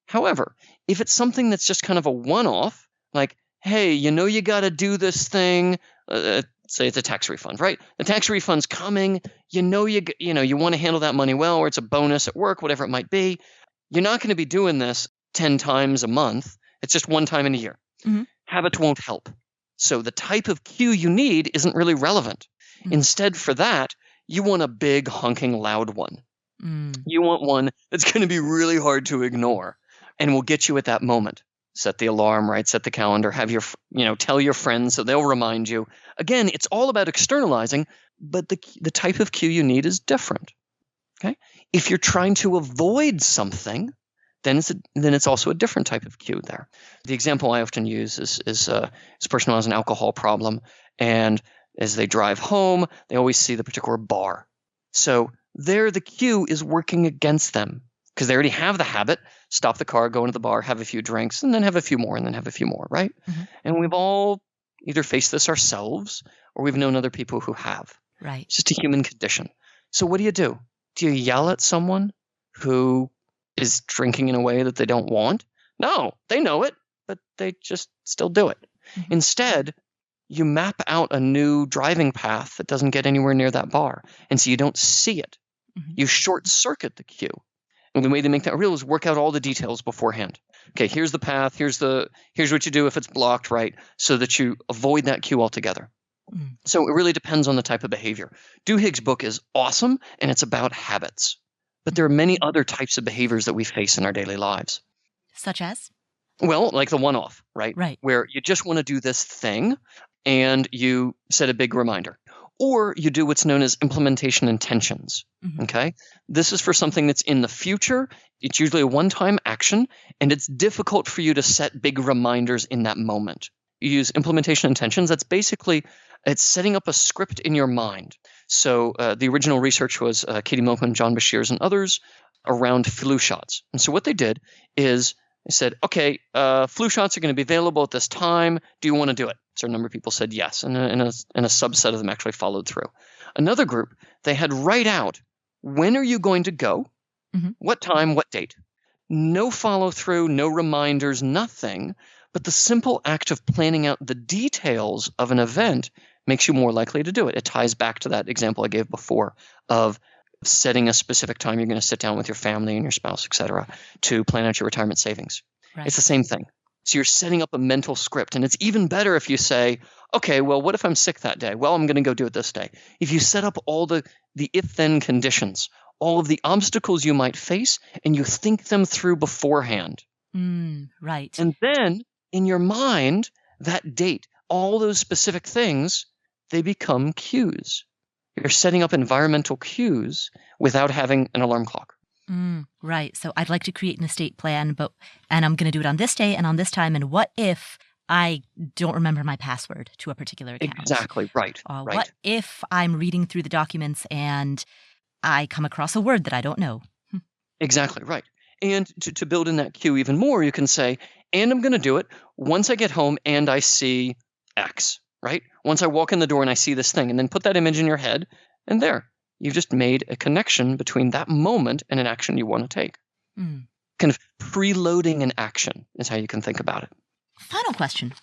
However, if it's something that's just kind of a one-off, like, hey, you know you got to do this thing, say it's a tax refund, right? The tax refund's coming, you want to handle that money well, or it's a bonus at work, whatever it might be. You're not going to be doing this 10 times a month. It's just one time in a year. Mm-hmm. Habits won't help. So the type of cue you need isn't really relevant. Mm-hmm. Instead, for that, you want a big, honking, loud one. Mm. You want one that's going to be really hard to ignore and will get you at that moment. Set the alarm, right? Set the calendar, have tell your friends so they'll remind you. Again, it's all about externalizing, but the type of cue you need is different. Okay? If you're trying to avoid something, then it's also a different type of cue there. The example I often use is a person who has an alcohol problem, and as they drive home, they always see the particular bar. So there, the cue is working against them because they already have the habit. Stop the car, go into the bar, have a few drinks, and then have a few more, and then have a few more, right? Mm-hmm. And we've all either faced this ourselves or we've known other people who have. Right. It's just a human condition. So what do? Do you yell at someone who is drinking in a way that they don't want? No, they know it, but they just still do it. Mm-hmm. Instead, you map out a new driving path that doesn't get anywhere near that bar, and so you don't see it. Mm-hmm. You short-circuit the cue. And the way to make that real is work out all the details beforehand. Okay, here's the path, here's what you do if it's blocked, right? So that you avoid that cue altogether. Mm. So it really depends on the type of behavior. Duhigg's book is awesome, and it's about habits. But there are many other types of behaviors that we face in our daily lives. Such as? Well, like the one-off, right? Right. Where you just want to do this thing and you set a big reminder. Or you do what's known as implementation intentions. Mhm. Okay? This is for something that's in the future. It's usually a one-time action, and it's difficult for you to set big reminders in that moment. You use implementation intentions. That's basically it's setting up a script in your mind. So the original research was Katie Milkman, John Bashirs, and others around flu shots. And so what they did is they said, okay, flu shots are going to be available at this time. Do you want to do it? So a number of people said yes, and a subset of them actually followed through. Another group, they had write out, when are you going to go? Mhm. What time, what date? No follow through, no reminders, nothing. But the simple act of planning out the details of an event makes you more likely to do it. It ties back to that example I gave before of setting a specific time you're going to sit down with your family and your spouse, etc., to plan out your retirement savings. Right. It's the same thing. So you're setting up a mental script. And it's even better if you say, okay, well, what if I'm sick that day? Well, I'm going to go do it this day. If you set up all the if-then conditions, all of the obstacles you might face, and you think them through beforehand. Right. And then in your mind, that date, all those specific things, they become cues. You're setting up environmental cues without having an alarm clock. Right. So I'd like to create an estate plan, and I'm going to do it on this day and on this time. And what if I don't remember my password to a particular account? Exactly. Right. Right. What if I'm reading through the documents and I come across a word that I don't know? Exactly. Right. And to build in that cue even more, you can say, and I'm going to do it once I get home and I see X, right? Once I walk in the door and I see this thing, and then put that image in your head, and there. You've just made a connection between that moment and an action you want to take. Kind of preloading an action is how you can think about it. Final question.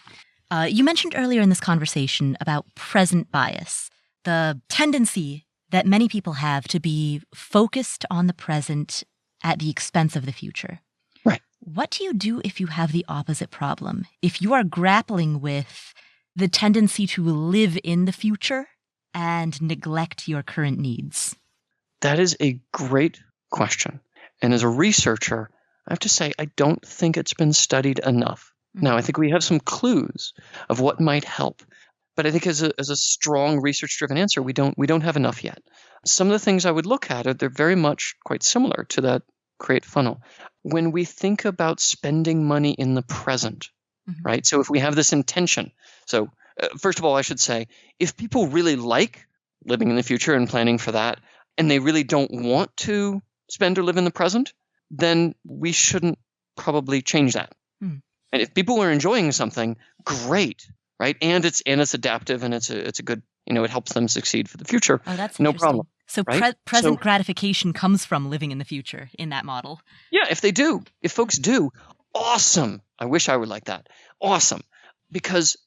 You mentioned earlier in this conversation about present bias, the tendency that many people have to be focused on the present at the expense of the future. Right. What do you do if you have the opposite problem? If you are grappling with the tendency to live in the future and neglect your current needs? That is a great question. And as a researcher, I have to say, I don't think it's been studied enough. Now, I think we have some clues of what might help. But I think as a strong research-driven answer, we don't have enough yet. Some of the things I would look at they're very much quite similar to that create funnel. When we think about spending money in the present, right? So if we have this intention, so first of all, I should say, if people really like living in the future and planning for that, and they really don't want to spend or live in the present, then we shouldn't probably change that. And if people are enjoying something, great, right? And it's adaptive, and it's a good, it helps them succeed for the future. Oh, that's no interesting. problem. So right? present gratification comes from living in the future in that model. Yeah, if folks do, awesome. I wish I were like that. Awesome. Because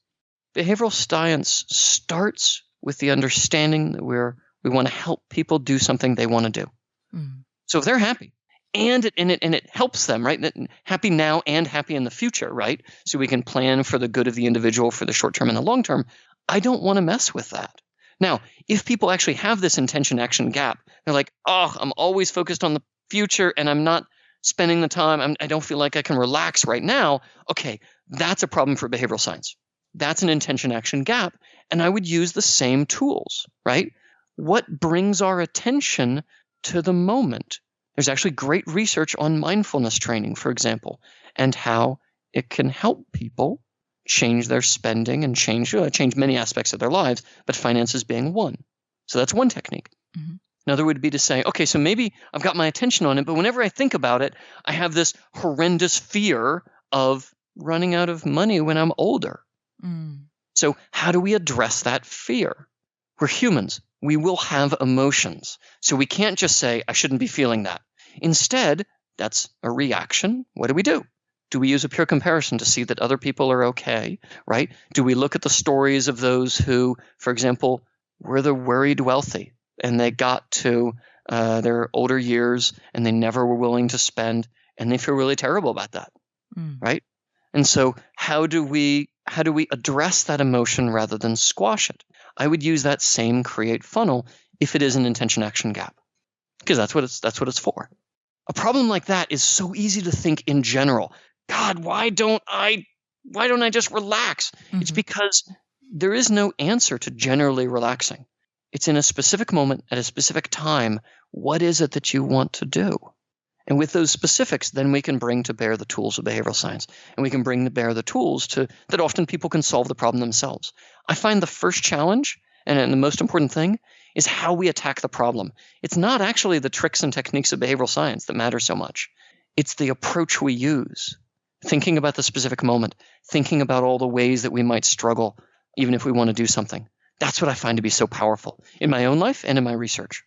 behavioral science starts with the understanding that we want to help people do something they want to do. So if they're happy, and it helps them, right? Happy now and happy in the future, right? So we can plan for the good of the individual for the short term and the long term. I don't want to mess with that. Now, if people actually have this intention-action gap, they're like, oh, I'm always focused on the future and I'm not spending the time. I don't feel like I can relax right now. Okay, that's a problem for behavioral science. That's an intention-action gap. And I would use the same tools, right? What brings our attention to the moment? There's actually great research on mindfulness training, for example, and how it can help people change their spending and change many aspects of their lives, but finances being one. So that's one technique. Another would be to say, okay, so maybe I've got my attention on it, but whenever I think about it, I have this horrendous fear of running out of money when I'm older. So how do we address that fear? We're humans. We will have emotions. So we can't just say, I shouldn't be feeling that. Instead, that's a reaction. What do? Do we use a pure comparison to see that other people are okay, right? Do we look at the stories of those who, for example, were the worried wealthy and they got to their older years and they never were willing to spend and they feel really terrible about that, right? And so how do we address that emotion rather than squash it? I would use that same create funnel if it is an intention action gap, because that's what it's for. A problem like that is so easy to think in general. God, why don't I just relax? Mm-hmm. It's because there is no answer to generally relaxing. It's in a specific moment at a specific time. What is it that you want to do? And with those specifics, then we can bring to bear the tools of behavioral science, and we can bring to bear the tools that often people can solve the problem themselves. I find the first challenge and the most important thing is how we attack the problem. It's not actually the tricks and techniques of behavioral science that matter so much. It's the approach we use, thinking about the specific moment, thinking about all the ways that we might struggle, even if we want to do something. That's what I find to be so powerful in my own life and in my research.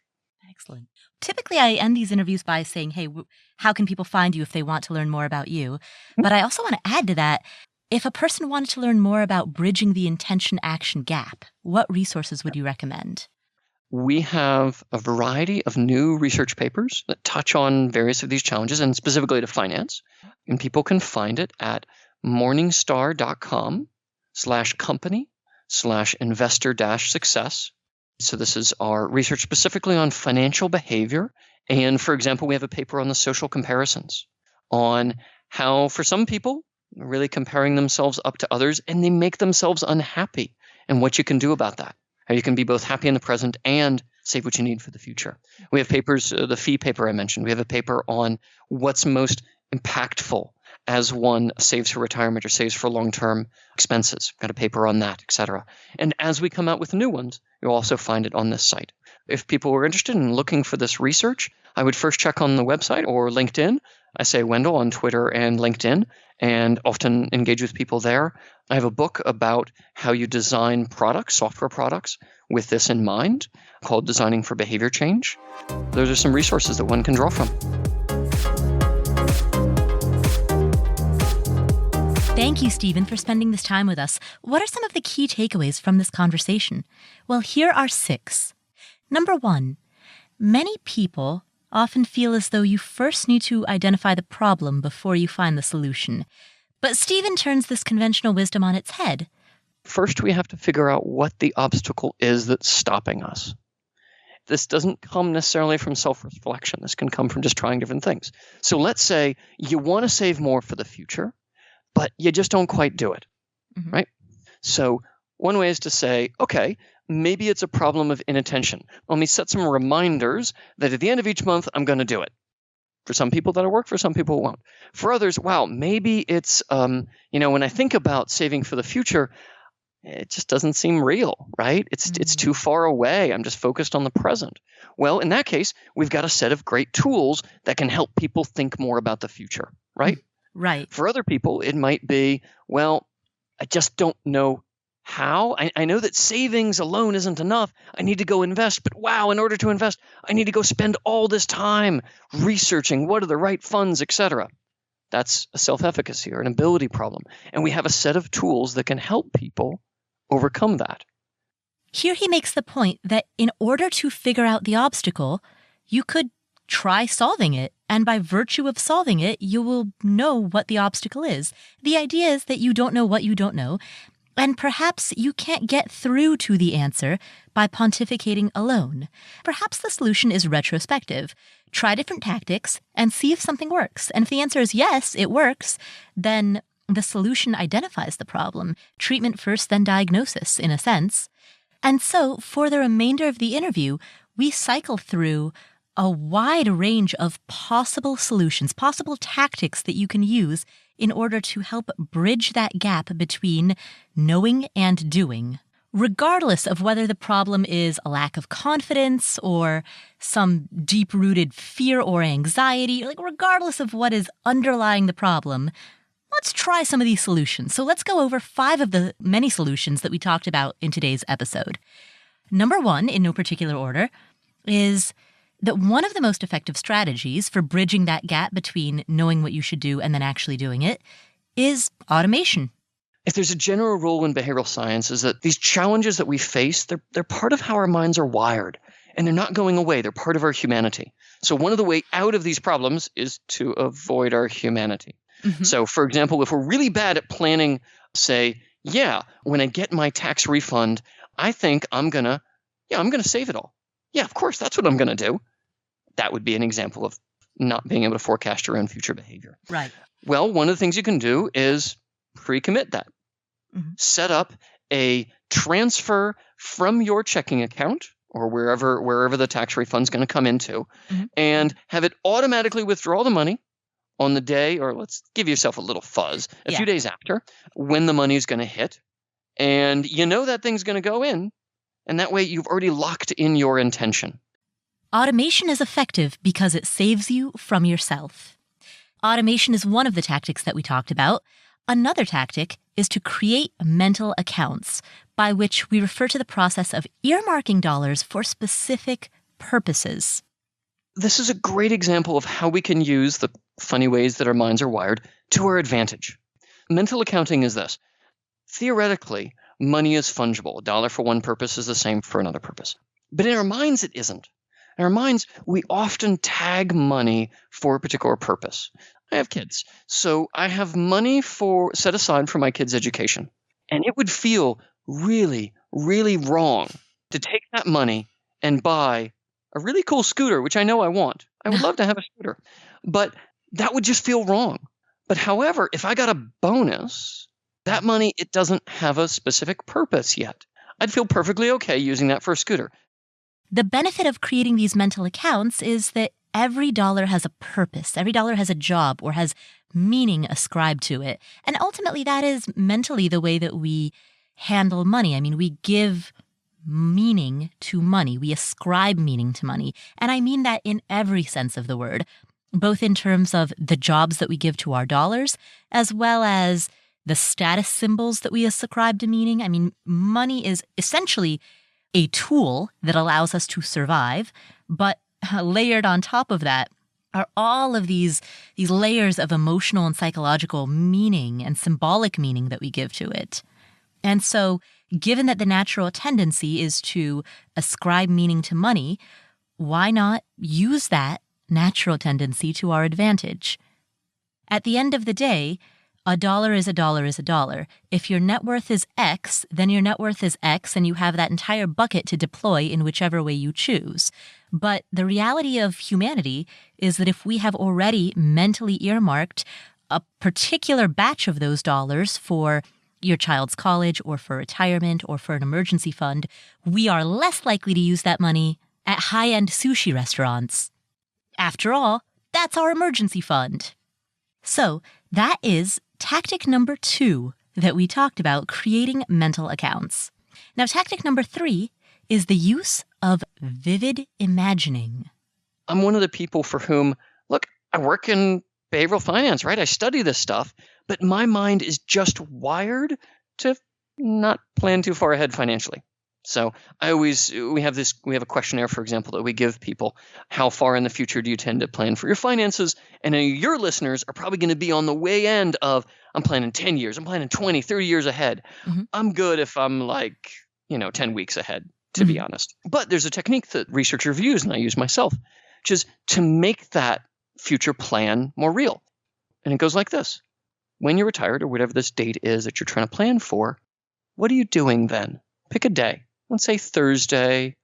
Excellent. Typically, I end these interviews by saying, hey, how can people find you if they want to learn more about you? But I also want to add to that, if a person wanted to learn more about bridging the intention-action gap, what resources would you recommend? We have a variety of new research papers that touch on various of these challenges and specifically to finance. And people can find it at morningstar.com/company/investor-success. So this is our research specifically on financial behavior. And for example, we have a paper on the social comparisons, on how for some people, really comparing themselves up to others and they make themselves unhappy, and what you can do about that. How you can be both happy in the present and save what you need for the future. We have papers, the fee paper I mentioned. We have a paper on what's most impactful as one saves for retirement or saves for long-term expenses. Got a paper on that, etc. And as we come out with new ones, you'll also find it on this site. If people were interested in looking for this research, I would first check on the website or LinkedIn. I say Wendel on Twitter and LinkedIn, and often engage with people there. I have a book about how you design products, software products, with this in mind, called Designing for Behavior Change. Those are some resources that one can draw from. Thank you, Stephen, for spending this time with us. What are some of the key takeaways from this conversation? Well, here are 6. Number 1, many people often feel as though you first need to identify the problem before you find the solution. But Stephen turns this conventional wisdom on its head. First, we have to figure out what the obstacle is that's stopping us. This doesn't come necessarily from self-reflection. This can come from just trying different things. So let's say you want to save more for the future, but you just don't quite do it, right? So one way is to say, okay, maybe it's a problem of inattention. Let me set some reminders that at the end of each month, I'm going to do it. For some people that'll work, for some people it won't. For others, wow, maybe it's, when I think about saving for the future, it just doesn't seem real, right? It's too far away. I'm just focused on the present. Well, in that case, we've got a set of great tools that can help people think more about the future, right? Right. For other people, it might be, well, I just don't know how. I know that savings alone isn't enough. I need to go invest. But wow, in order to invest, I need to go spend all this time researching what are the right funds, etc. That's a self-efficacy or an ability problem. And we have a set of tools that can help people overcome that. Here he makes the point that in order to figure out the obstacle, you could try solving it. And by virtue of solving it, you will know what the obstacle is. The idea is that you don't know what you don't know. And perhaps you can't get through to the answer by pontificating alone. Perhaps the solution is retrospective. Try different tactics and see if something works. And if the answer is yes, it works, then the solution identifies the problem. Treatment first, then diagnosis, in a sense. And so, for the remainder of the interview, we cycle through a wide range of possible solutions, possible tactics that you can use in order to help bridge that gap between knowing and doing, regardless of whether the problem is a lack of confidence or some deep-rooted fear or anxiety, regardless of what is underlying the problem. Let's try some of these solutions. So let's go over 5 of the many solutions that we talked about in today's episode. Number 1, in no particular order, is that one of the most effective strategies for bridging that gap between knowing what you should do and then actually doing it is automation. If there's a general rule in behavioral science is that these challenges that we face, they're part of how our minds are wired, and they're not going away. They're part of our humanity. So one of the way out of these problems is to avoid our humanity. So, for example, if we're really bad at planning, say, when I get my tax refund, I think I'm going to save it all. Yeah, of course, that's what I'm going to do. That would be an example of not being able to forecast your own future behavior. Right. Well, one of the things you can do is pre-commit that. Mm-hmm. Set up a transfer from your checking account or wherever the tax refund's going to come into, Mm-hmm. and have it automatically withdraw the money on the day, or let's give yourself a little fuzz, a few days after, when the money's going to hit. And you know that thing's going to go in, and that way you've already locked in your intention. Automation is effective because it saves you from yourself. Automation is one of the tactics that we talked about. Another tactic is to create mental accounts, by which we refer to the process of earmarking dollars for specific purposes. This is a great example of how we can use the funny ways that our minds are wired to our advantage. Mental accounting is this. Theoretically, money is fungible. A dollar for one purpose is the same for another purpose. But in our minds, it isn't. In our minds, we often tag money for a particular purpose. I have kids, so I have money set aside for my kids' education. And it would feel really, really wrong to take that money and buy a really cool scooter, which I know I want. I would love to have a scooter. But that would just feel wrong. But however, if I got a bonus, that money, it doesn't have a specific purpose yet. I'd feel perfectly okay using that for a scooter. The benefit of creating these mental accounts is that every dollar has a purpose. Every dollar has a job or has meaning ascribed to it. And ultimately, that is mentally the way that we handle money. I mean, we give meaning to money. We ascribe meaning to money. And I mean that in every sense of the word, both in terms of the jobs that we give to our dollars, as well as the status symbols that we ascribe to meaning. I mean, money is essentially a tool that allows us to survive, but layered on top of that are all of these layers of emotional and psychological meaning and symbolic meaning that we give to it. And so, given that the natural tendency is to ascribe meaning to money, why not use that natural tendency to our advantage? At the end of the day, a dollar is a dollar is a dollar. If your net worth is X, then your net worth is X, and you have that entire bucket to deploy in whichever way you choose. But the reality of humanity is that if we have already mentally earmarked a particular batch of those dollars for your child's college or for retirement or for an emergency fund, we are less likely to use that money at high-end sushi restaurants. After all, that's our emergency fund. So that is tactic number 2 that we talked about, creating mental accounts. Now, tactic number 3 is the use of vivid imagining. I'm one of the people for whom, look, I work in behavioral finance, right? I study this stuff, but my mind is just wired to not plan too far ahead financially. So we have a questionnaire, for example, that we give people. How far in the future do you tend to plan for your finances? And your listeners are probably going to be on the way end of, I'm planning 10 years, I'm planning 20, 30 years ahead. Mm-hmm. I'm good if I'm like, 10 weeks ahead, to be honest. But there's a technique that researchers use, and I use myself, which is to make that future plan more real. And it goes like this. When you're retired, or whatever this date is that you're trying to plan for, what are you doing then? Pick a day. Let's say Thursday,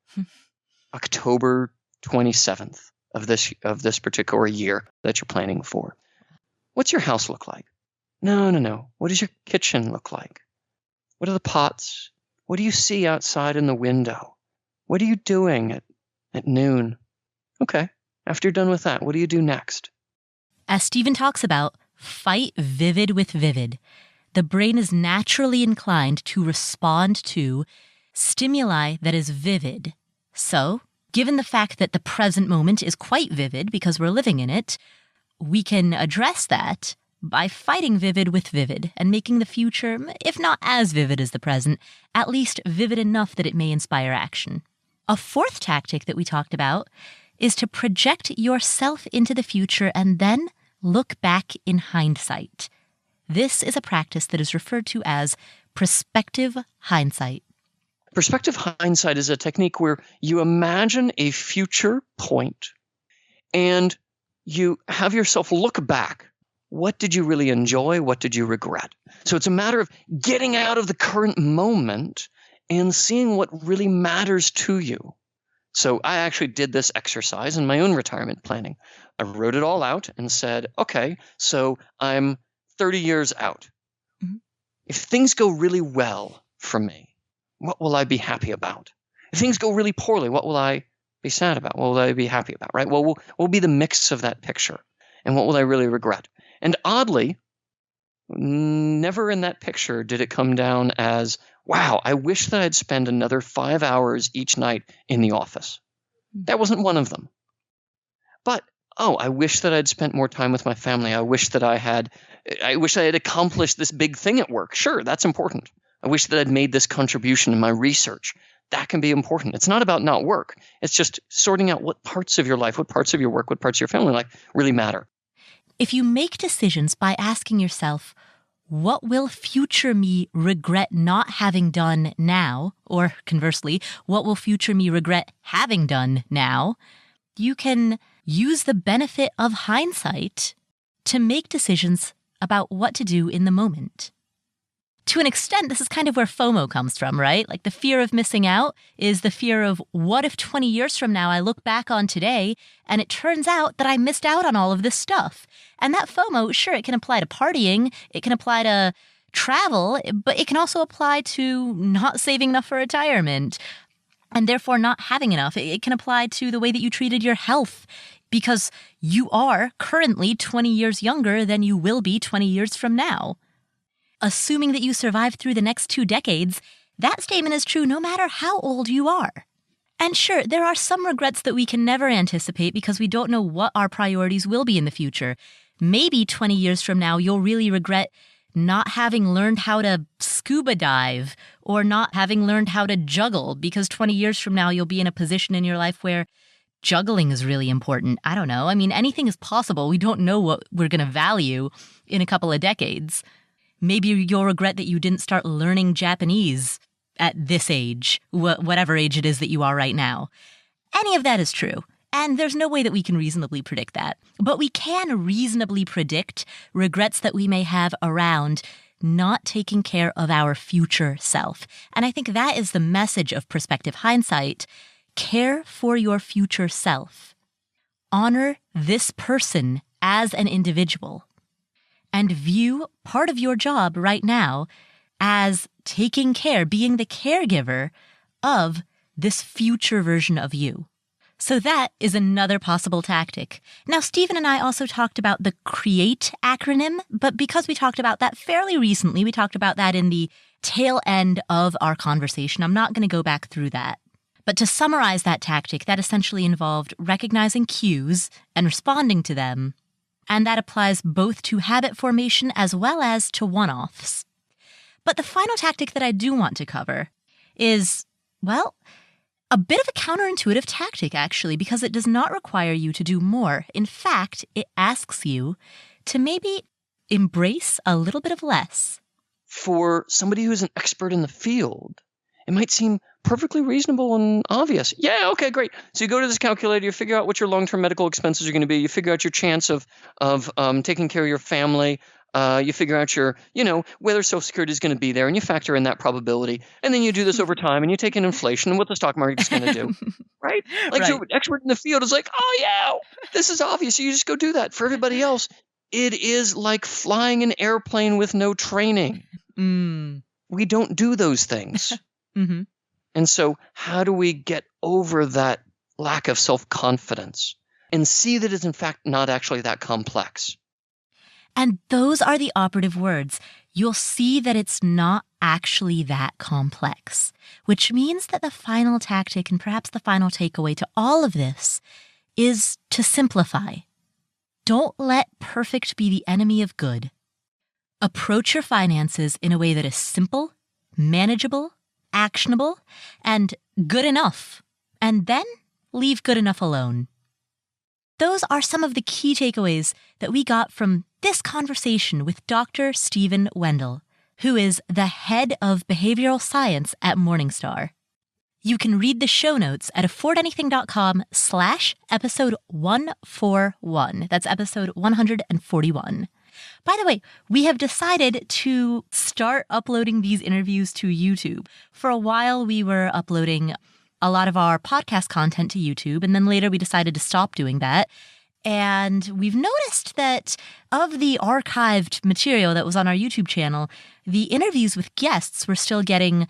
October 27th of this particular year that you're planning for. What's your house look like? No. What does your kitchen look like? What are the pots? What do you see outside in the window? What are you doing at noon? Okay, after you're done with that, what do you do next? As Stephen talks about, fight vivid with vivid. The brain is naturally inclined to respond to stimuli that is vivid. So, given the fact that the present moment is quite vivid because we're living in it, we can address that by fighting vivid with vivid and making the future, if not as vivid as the present, at least vivid enough that it may inspire action. A fourth tactic that we talked about is to project yourself into the future and then look back in hindsight. This is a practice that is referred to as prospective hindsight. Prospective hindsight is a technique where you imagine a future point and you have yourself look back. What did you really enjoy? What did you regret? So it's a matter of getting out of the current moment and seeing what really matters to you. So I actually did this exercise in my own retirement planning. I wrote it all out and said, okay, so I'm 30 years out. Mhm. If things go really well for me, what will I be happy about? If things go really poorly, what will I be sad about? What will I be happy about, right? What will be the mix of that picture? And what will I really regret? And oddly, never in that picture did it come down as, wow, I wish that I'd spend another 5 hours each night in the office. That wasn't one of them. But, oh, I wish that I'd spent more time with my family. I wish I had accomplished this big thing at work. Sure, that's important. I wish that I'd made this contribution in my research. That can be important. It's not about not work. It's just sorting out what parts of your life, what parts of your work, what parts of your family life really matter. If you make decisions by asking yourself, what will future me regret not having done now? Or conversely, what will future me regret having done now? You can use the benefit of hindsight to make decisions about what to do in the moment. To an extent, this is kind of where FOMO comes from, right? Like the fear of missing out is the fear of what if 20 years from now I look back on today and it turns out that I missed out on all of this stuff. And that FOMO, sure, it can apply to partying, it can apply to travel, but it can also apply to not saving enough for retirement and therefore not having enough. It can apply to the way that you treated your health because you are currently 20 years younger than you will be 20 years from now. Assuming that you survive through the next 2 decades, that statement is true no matter how old you are. And sure, there are some regrets that we can never anticipate because we don't know what our priorities will be in the future. Maybe 20 years from now, you'll really regret not having learned how to scuba dive or not having learned how to juggle because 20 years from now, you'll be in a position in your life where juggling is really important. I don't know. I mean, anything is possible. We don't know what we're going to value in a couple of decades. Maybe you'll regret that you didn't start learning Japanese at this age, whatever age it is that you are right now. Any of that is true, and there's no way that we can reasonably predict that. But we can reasonably predict regrets that we may have around not taking care of our future self. And I think that is the message of prospective hindsight. Care for your future self. Honor this person as an individual. And view part of your job right now as taking care, being the caregiver of this future version of you. So that is another possible tactic. Now, Stephen and I also talked about the CREATE acronym, but because we talked about that fairly recently, we talked about that in the tail end of our conversation. I'm not going to go back through that. But to summarize that tactic, that essentially involved recognizing cues and responding to them. And that applies both to habit formation as well as to one-offs. But the final tactic that I do want to cover is, well, a bit of a counterintuitive tactic, actually, because it does not require you to do more. In fact, it asks you to maybe embrace a little bit of less. For somebody who's an expert in the field, it might seem perfectly reasonable and obvious. Yeah, okay, great. So you go to this calculator, you figure out what your long-term medical expenses are going to be, you figure out your chance of taking care of your family, you figure out your, whether Social Security is going to be there, and you factor in that probability, and then you do this over time, and you take in inflation and what the stock market is going to do, right? Like Right. Your expert in the field is like, oh yeah, this is obvious. You just go do that. For everybody else, it is like flying an airplane with no training. We don't do those things. Mm-hmm. And so how do we get over that lack of self-confidence and see that it's in fact not actually that complex? And those are the operative words. You'll see that it's not actually that complex, which means that the final tactic and perhaps the final takeaway to all of this is to simplify. Don't let perfect be the enemy of good. Approach your finances in a way that is simple, manageable, actionable, and good enough, and then leave good enough alone. Those are some of the key takeaways that we got from this conversation with Dr. Stephen Wendel, who is the head of behavioral science at Morningstar. You can read the show notes at affordanything.com/episode 141. That's episode 141. By the way, we have decided to start uploading these interviews to YouTube. For a while, we were uploading a lot of our podcast content to YouTube, and then later we decided to stop doing that. And we've noticed that of the archived material that was on our YouTube channel, the interviews with guests were still getting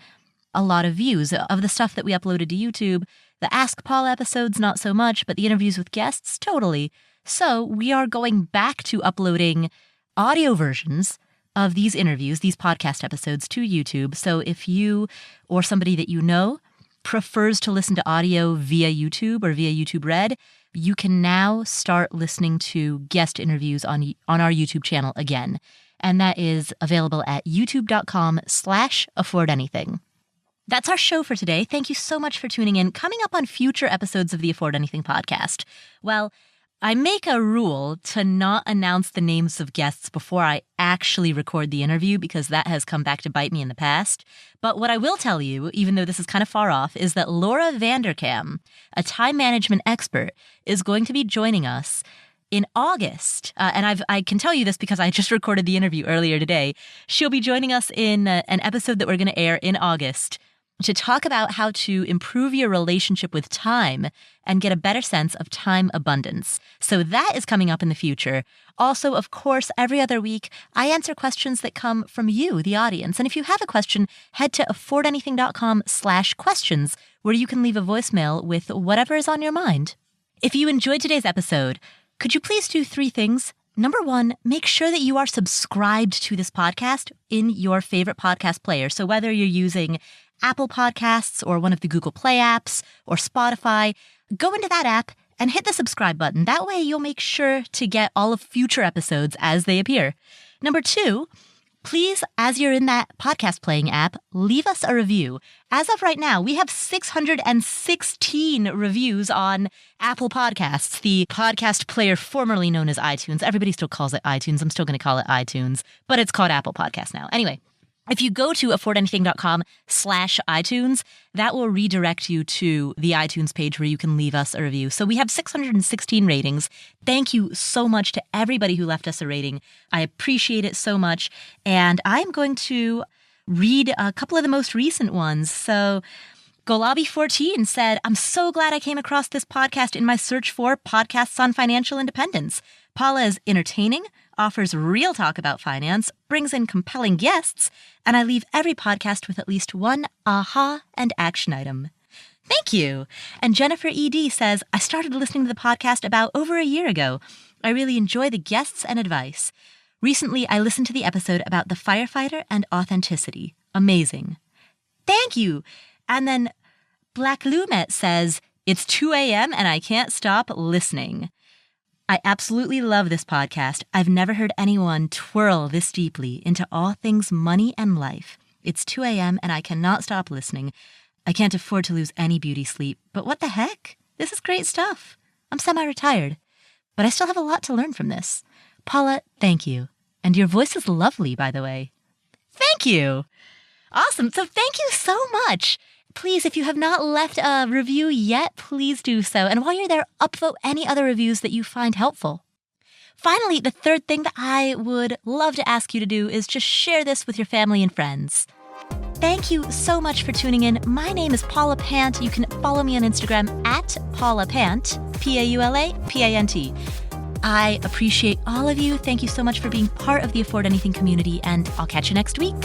a lot of views. Of the stuff that we uploaded to YouTube, the Ask Paul episodes, not so much, but the interviews with guests, totally. So we are going back to uploading audio versions of these interviews, these podcast episodes, to YouTube. So if you or somebody that you know prefers to listen to audio via YouTube or via YouTube Red, you can now start listening to guest interviews on our YouTube channel again. And that is available at youtube.com/affordanything. That's our show for today. Thank you so much for tuning in. Coming up on future episodes of the Afford Anything podcast, well, I make a rule to not announce the names of guests before I actually record the interview because that has come back to bite me in the past. But what I will tell you, even though this is kind of far off, is that Laura Vanderkam, a time management expert, is going to be joining us in August. And I can tell you this because I just recorded the interview earlier today. She'll be joining us in an episode that we're going to air in August to talk about how to improve your relationship with time and get a better sense of time abundance. So that is coming up in the future. Also, of course, every other week, I answer questions that come from you, the audience. And if you have a question, head to affordanything.com/questions, where you can leave a voicemail with whatever is on your mind. If you enjoyed today's episode, could you please do 3 things? Number 1, make sure that you are subscribed to this podcast in your favorite podcast player. So whether you're using Apple Podcasts or one of the Google Play apps or Spotify, go into that app and hit the subscribe button. That way you'll make sure to get all of future episodes as they appear. Number 2, please, as you're in that podcast playing app, leave us a review. As of right now, we have 616 reviews on Apple Podcasts, the podcast player formerly known as iTunes. Everybody still calls it iTunes. I'm still going to call it iTunes, but it's called Apple Podcasts now. Anyway, if you go to affordanything.com/iTunes, that will redirect you to the iTunes page where you can leave us a review. So we have 616 ratings. Thank you so much to everybody who left us a rating. I appreciate it so much. And I'm going to read a couple of the most recent ones. So Golabi14 said, "I'm so glad I came across this podcast in my search for podcasts on financial independence. Paula is entertaining, offers real talk about finance, brings in compelling guests, and I leave every podcast with at least one aha and action item." Thank you. And Jennifer ED says, "I started listening to the podcast about over a year ago. I really enjoy the guests and advice. Recently, I listened to the episode about the firefighter and authenticity. Amazing." Thank you. And then Black Lumet says, "It's 2 a.m. and I can't stop listening. I absolutely love this podcast. I've never heard anyone twirl this deeply into all things money and life. It's 2 a.m. and I cannot stop listening. I can't afford to lose any beauty sleep, but what the heck? This is great stuff. I'm semi-retired, but I still have a lot to learn from this. Paula, thank you. And your voice is lovely, by the way." Thank you. Awesome. So thank you so much. Please, if you have not left a review yet, please do so. And while you're there, upvote any other reviews that you find helpful. Finally, the third thing that I would love to ask you to do is just share this with your family and friends. Thank you so much for tuning in. My name is Paula Pant. You can follow me on Instagram at Paula Pant, PaulaPant. I appreciate all of you. Thank you so much for being part of the Afford Anything community, and I'll catch you next week.